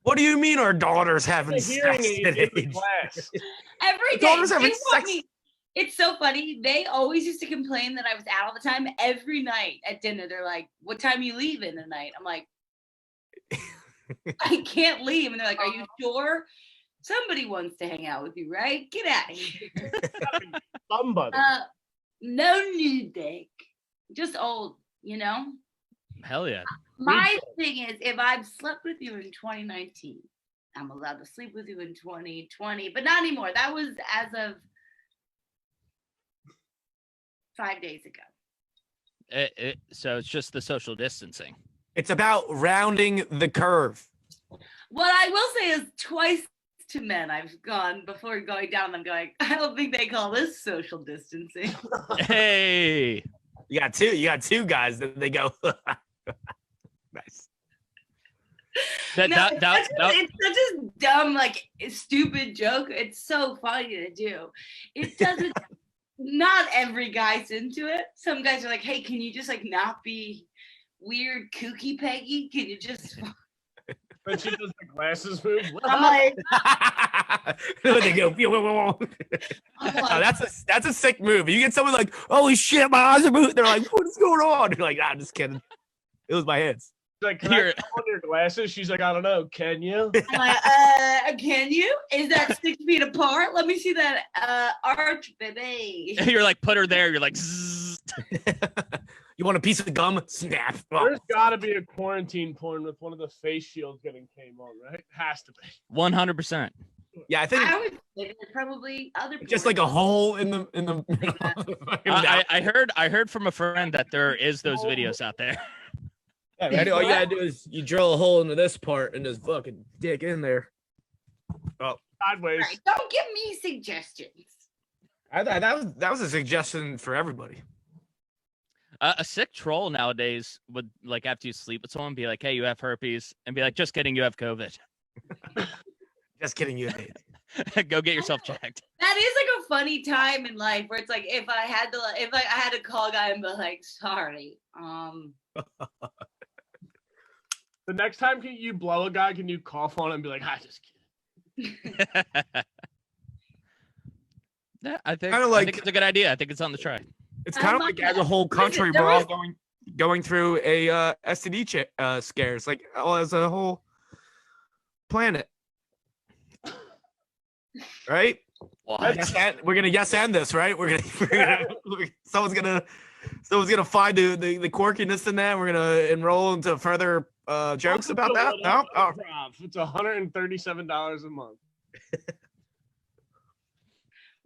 What do you mean our daughter's having Hearing sex aid in the today? glass. Every day. Daughters They having want sex. me. It's so funny. They always used to complain that I was out all the time. Every night at dinner, they're like, "What time you leaving tonight?" I'm like, "I can't leave." And they're like, "Are you sure? Somebody wants to hang out with you, right? Get out of here." Somebody. No nude dick. Just old, you know? Hell yeah. My thing is, if I've slept with you in 2019, I'm allowed to sleep with you in 2020, but not anymore. That was as of 5 days ago. So it's just the social distancing. It's about rounding the curve. What I will say is twice to men I've gone before going down. I'm going, I don't think they call this social distancing. Hey. You got two guys that they go. Nice. It's such a dumb, like, stupid joke. It's so funny to do. It doesn't. Not every guy's into it. Some guys are like, "Hey, can you just like not be weird, kooky, Peggy? Can you just?" When she does the glasses move. I'm like, They go. Oh, that's a sick move. You get someone like, "Holy shit, my eyes are moving." They're like, "What is going on?" You're like, "I'm just kidding. It was my hands." Like, can I put on your glasses? She's like, I don't know. Can you? I'm like, can you? Is that 6 feet apart? Let me see that arch, baby. You're like, put her there. You're like, zzz. You want a piece of gum? Snap. There's got to be a quarantine porn with one of the face shields getting came on, right? Has to be. 100%. Yeah, I think I would say there's probably other people. just like a hole in the. I heard from a friend that there is those videos out there. Yeah, right? All you gotta do is you drill a hole into this part and just fucking dick in there. Oh, Sideways. Right, don't give me suggestions. that was a suggestion for everybody. A sick troll nowadays would, like, after you sleep with someone, be like, "Hey, you have herpes," and be like, "Just kidding, you have COVID." Just kidding, you. Go get yourself checked. That is like a funny time in life where it's like if I had to call a guy and be like, "Sorry, The next time you blow a guy, can you cough on it and be like, "I just kidding." Yeah, I think it's a good idea. I think it's on the try. It's kind of like as a whole country, we're all going through a STD scares, like as a whole planet, right? What? We're gonna yes and this, right? Someone's gonna find the quirkiness in that. We're gonna enroll into further jokes about that. No, oh. It's $137 a month.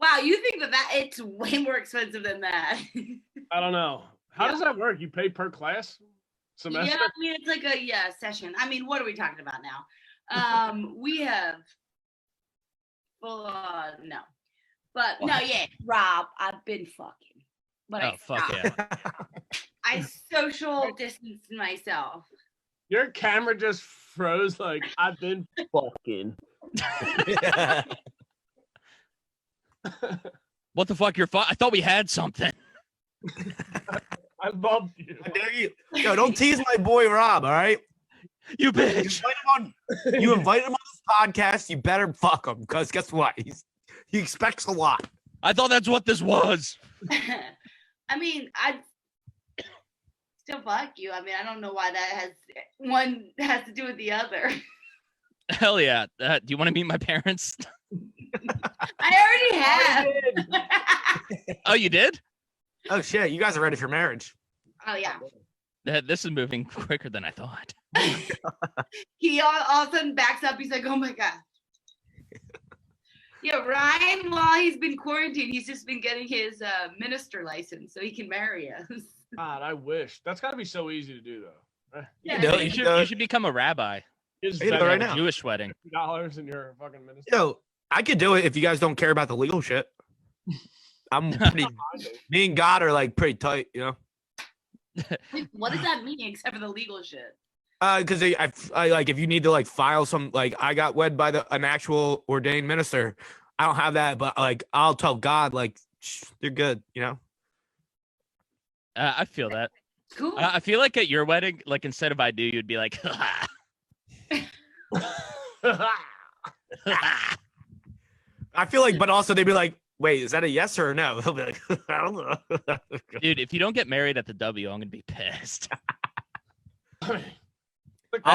wow, you think that it's way more expensive than that?" I don't know. How does that work? You pay per class? Semester? Yeah, I mean it's like a session. I mean, what are we talking about now? We have full no, but what? no, yeah, Rob, I've been fucking, but I fuck stopped. yeah. I social distanced myself. Your camera just froze. Like, I've been fucking. What the fuck? I thought we had something. I loved you. How dare you? Yo, don't tease my boy Rob, all right? You bitch. You invite him on this podcast, you better fuck him, because guess what? He expects a lot. I thought that's what this was. I mean, I still fuck you. I mean, I don't know why one has to do with the other. Hell yeah. Do you want to meet my parents? I already have. Oh, you did? Oh shit, you guys are ready for marriage. Oh yeah. This is moving quicker than I thought. He all of a sudden backs up. He's like, "Oh my god." Yeah, Ryan, while he's been quarantined, he's just been getting his minister license so he can marry us. God, I wish. That's got to be so easy to do, though. Yeah, You should become a rabbi. Is Hey, that right now. Jewish wedding. $50 and you're a fucking minister? Yo, I could do it if you guys don't care about the legal shit. I'm pretty. Me and God are like pretty tight, you know. What does that mean except for the legal shit? Because I like if you need to like file some like I got wed by an actual ordained minister. I don't have that, but like I'll tell God like you're good, you know. I feel that. Cool. I feel like at your wedding, like instead of "I do," you'd be like, I feel like, but also they'd be like, "Wait, is that a yes or a no?" They'll be like, "I don't know." dude, if you don't get married at the W, I'm gonna be pissed. I'm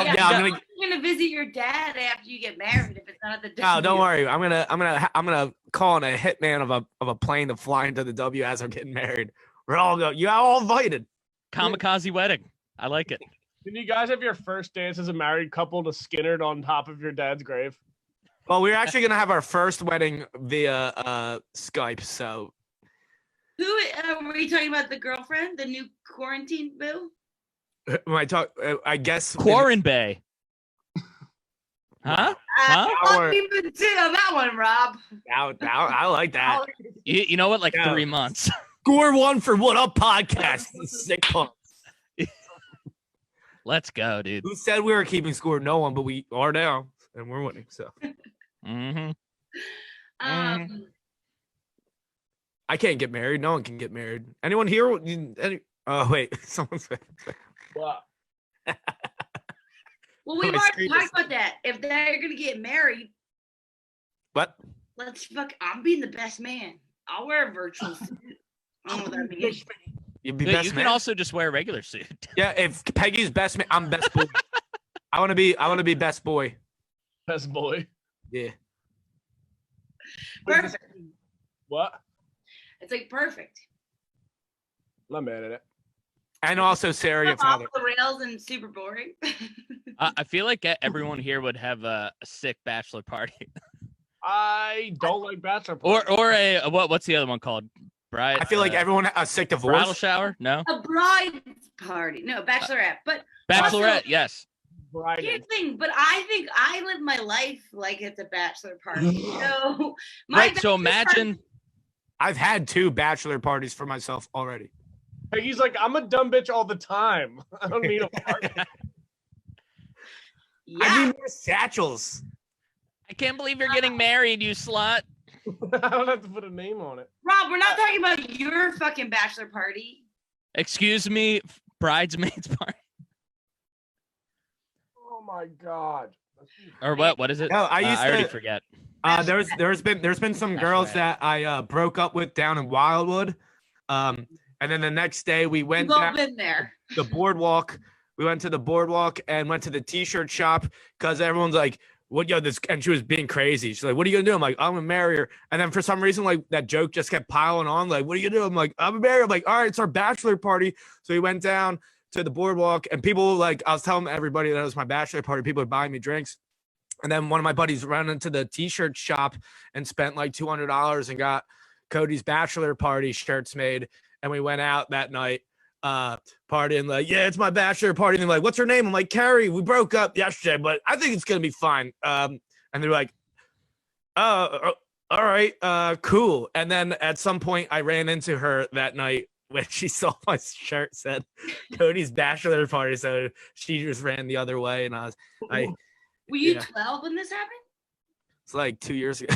gonna visit your dad after you get married if it's not at the W. No, don't worry. I'm gonna call in a hitman of a plane to fly into the W as I'm getting married. We're all going. You all invited. Kamikaze wedding. I like it. Didn't you guys have your first dance as a married couple to Skinner on top of your dad's grave? Well, we're actually gonna have our first wedding via Skype. So, Who were you talking about? The girlfriend, the new quarantine boo? when I talk, I guess Quarren Bay. Huh? Huh? I'll even sit on that one, Rob. I like that. You know what? Like Yeah. 3 months. Score one for Wuddup podcast. Sick punk. Let's go, dude. Who said we were keeping score? No one, but we are now, and we're winning. So Mm-hmm. I can't get married. No one can get married. Anyone here? Oh wait, someone said. Wow. Well, we've My already screen talked is- about that. If they're gonna get married, What? I'm being the best man. I'll wear a virtual suit. I don't know what that means. You'd be You best can man. also just wear a regular suit. Yeah, if Peggy's best man, I'm best boy. I want to be best boy. Best boy. Yeah. Perfect. What? It's like perfect. I'm not mad at it. And also Sarah, your Off father. the rails and super boring. I feel like everyone here would have a sick bachelor party, I don't like bachelor parties. or a what's the other one called? Bride. I feel like everyone a sick bridal divorce. shower. No, A bride party. No, bachelorette. But bachelorette. Also- Yes. Bridal. here's the thing, but I think I live my life like it's a bachelor party. So my Right. So bachelor imagine. I've had 2 bachelor parties for myself already. Peggy's like, I'm a dumb bitch all the time. I don't need a party. yeah. I need more satchels. I can't believe you're getting married, you slut. I don't have to put a name on it. Rob, we're not talking about your fucking bachelor party. Excuse me, bridesmaids party. Oh my god. Or what? What is it? No, I used I already to- forget. There's been some girls that I broke up with down in Wildwood. And then the next day we went We've all down been there. the boardwalk. We went to the boardwalk and went to the t-shirt shop because everyone's like, what, this, and she was being crazy. She's like, what are you gonna do? I'm like, I'm gonna marry her. And then for some reason, like that joke just kept piling on. Like, what are you gonna do? I'm like, I'm gonna marry her. I'm like, all right, it's our bachelor party. So we went down to the boardwalk and people like, I was telling everybody that it was my bachelor party. People were buying me drinks. And then one of my buddies ran into the t-shirt shop and spent like $200 and got Cody's bachelor party shirts made. And we went out that night, partying like, yeah, it's my bachelor party. And they're like, what's her name? I'm like, Carrie, we broke up yesterday, but I think it's going to be fine. And they're like, all right, cool. And then at some point I ran into her that night when she saw my shirt said Cody's bachelor party. So she just ran the other way. And Were you Yeah. 12 when this happened? it's like 2 years ago.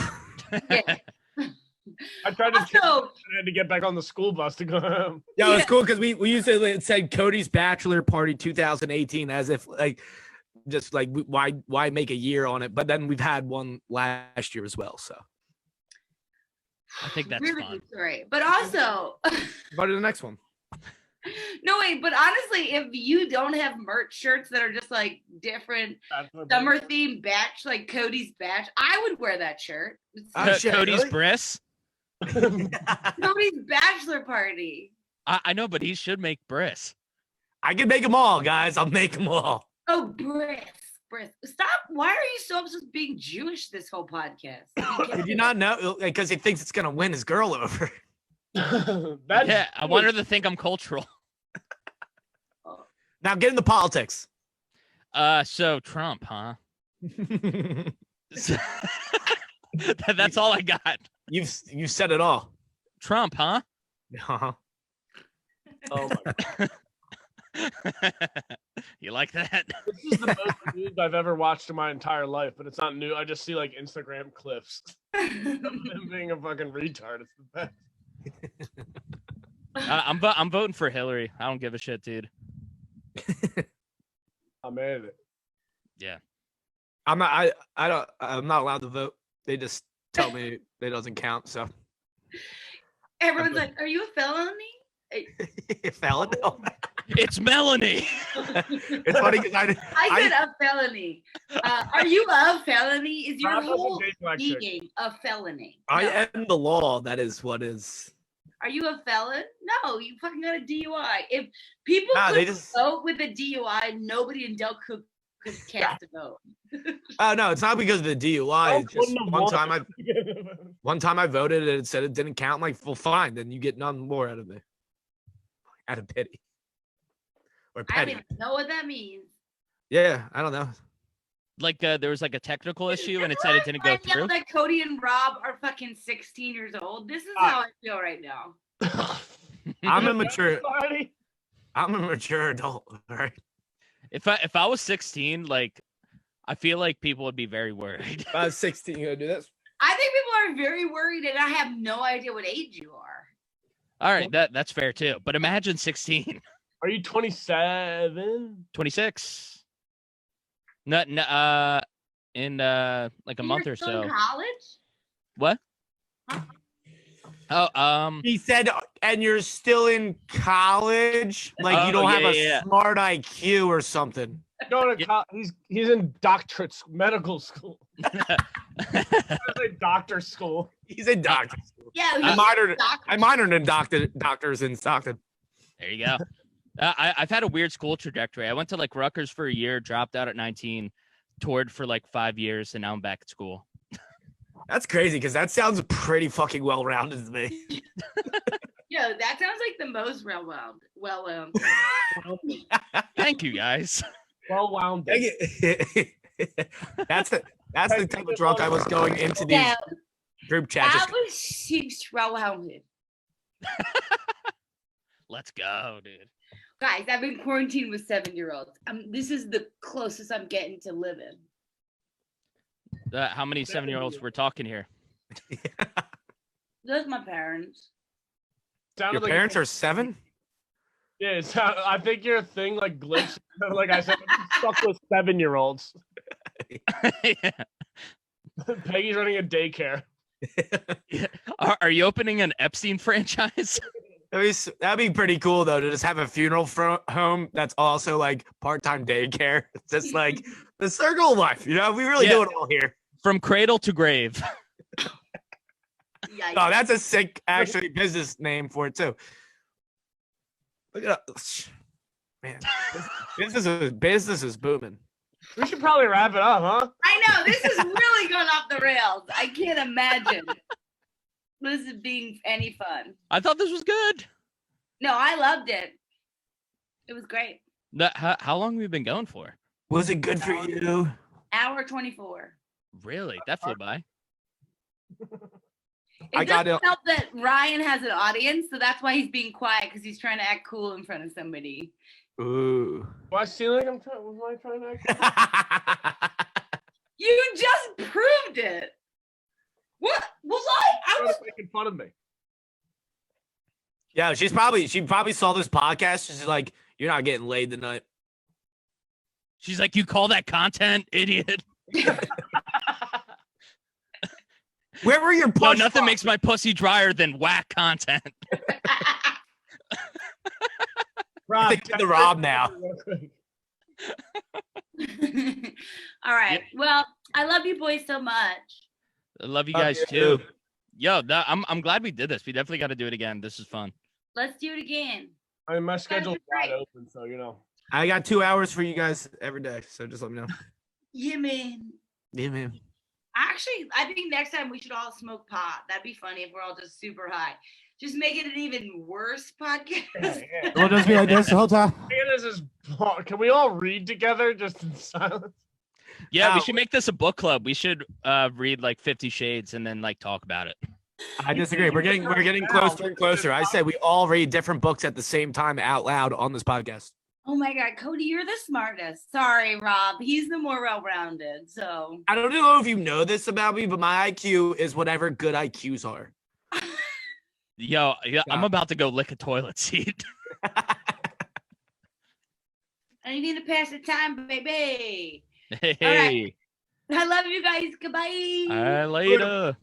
Yeah. I tried to Also, I had to get back on the school bus to go home. Yeah, it was cool because we used to, it said Cody's bachelor party 2018 as if like just like why make a year on it? But then we've had one last year as well. So I think that's really fun. good story. But also, go to the next one. no wait, but honestly, if you don't have merch shirts that are just like different summer themed batch, like Cody's batch, I would wear that shirt. Oh, shit, Cody's really? bris. Cody's bachelor party. I know, but he should make bris. I can make them all, guys. I'll make them all. Oh, Briss. Stop. Why are you so obsessed with being Jewish this whole podcast? Did you not know? Because he thinks it's gonna win his girl over. That's Yeah, I want her to think I'm cultural. Now get into politics. So Trump, huh? That's all I got. You've said it all. Trump, huh? Uh-huh. Oh my God. You like that? This is the most news I've ever watched in my entire life, but it's not new. I just see like Instagram clips of him being a fucking retard. It's the best. I'm voting for Hillary. I don't give a shit, dude. I'm mad at it. I'm not allowed to vote. They just tell me it doesn't count. So Everyone's like, "Are you a felony?" felon. No. It's Melanie. It's funny because I said a felony. Are you a felony? Is your Rob doesn't whole date black chicks. being a felony? I No. am the law. That is what is. Are you a felon? No, you fucking got a DUI. If people Nah, could they just. vote with a DUI, nobody in Del Cook could cast a vote. Oh no, it's not because of the DUI. It's just Wouldn't have one won. time I voted and it said it didn't count. I'm like, well, fine, then you get none more out of me. Out of pity. or I don't petty. even know what that means. Yeah, I don't know. Like there was like a technical issue and it This said is it didn't why go I yell through. that Cody and Rob are fucking 16 years old. This is how I feel right now. I'm a mature Already? adult, all right? If I was 16, like I feel like people would be very worried. If I was 16, you gonna do this? I think people are very worried, and I have no idea what age you are. All right, that's fair too. But imagine 16, Are you 27? 26. No, in like a month You're or still in so. college? What? Oh, He said, and you're still in college? Like you Oh, don't have a yeah. smart IQ or something. Going to he's in medical school. Doctor school. He's in doctor school. Yeah, I minored in doctors in Stockton. There you go. I've had a weird school trajectory. I went to like Rutgers for a year, dropped out at 19, toured for like 5 years, and now I'm back at school. That's crazy because that sounds pretty fucking well-rounded to me. Yo, that sounds like the most well-wound. Thank you guys. Well wound. That's the type of drunk I was going into these Yeah, group chats. that was six well-wounded. Let's go, dude. Guys, I've been quarantined with 7-year-olds. This is the closest I'm getting to living. How many 7-year-olds we're talking here? Those my parents. Your parents are 7? Yeah, I think your thing like glitched. Like I said, I'm stuck with 7-year-olds. Yeah. Peggy's running a daycare. Are you opening an Epstein franchise? That'd be pretty cool though to just have a funeral home that's also like part-time daycare. It's just like the circle of life, you know. We really do it all here. From cradle to grave. Yeah. Oh, that's a sick actually business name for it too. Look at that, man. Business is booming. We should probably wrap it up, huh? I know, this is really going off the rails. I can't imagine this is being any fun. I thought this was good. No, I loved it. It was great. How long have we been going for? Was it good for you? Hour 24. Really? That flew by. It doesn't help that Ryan has an audience, so that's why he's being quiet, because he's trying to act cool in front of somebody. Ooh. Do I seem like I'm trying? Was I trying to act? You just proved it. What was I? I was making fun of me. Yeah, she probably saw this podcast. She's like, "You're not getting laid tonight." She's like, you call that content, idiot? Where were your No, nothing makes my pussy drier than whack content. Rob, Stick to the Rob now. All right. Well, I love you boys so much. I love you guys too. Yo, I'm glad we did this. We definitely got to do it again. This is fun. Let's do it again. I mean, my schedule's great. wide open, so you know. I got 2 hours for you guys every day, so just let me know. Yeah, man. Yeah, man. Actually, I think next time we should all smoke pot. That'd be funny if we're all just super high. Just make it an even worse podcast. Yeah. We'll just be like this the whole time. Can we all read together just in silence? Yeah, we should make this a book club. We should read like 50 Shades and then like talk about it. I disagree. We're getting closer and closer. I said we all read different books at the same time out loud on this podcast. Oh my God, Cody, you're the smartest. Sorry, Rob. He's the more well-rounded. So I don't know if you know this about me, but my IQ is whatever good IQs are. Yo, I'm about to go lick a toilet seat. I need to pass the time, baby. Hey. All right. I love you guys. Goodbye. Later.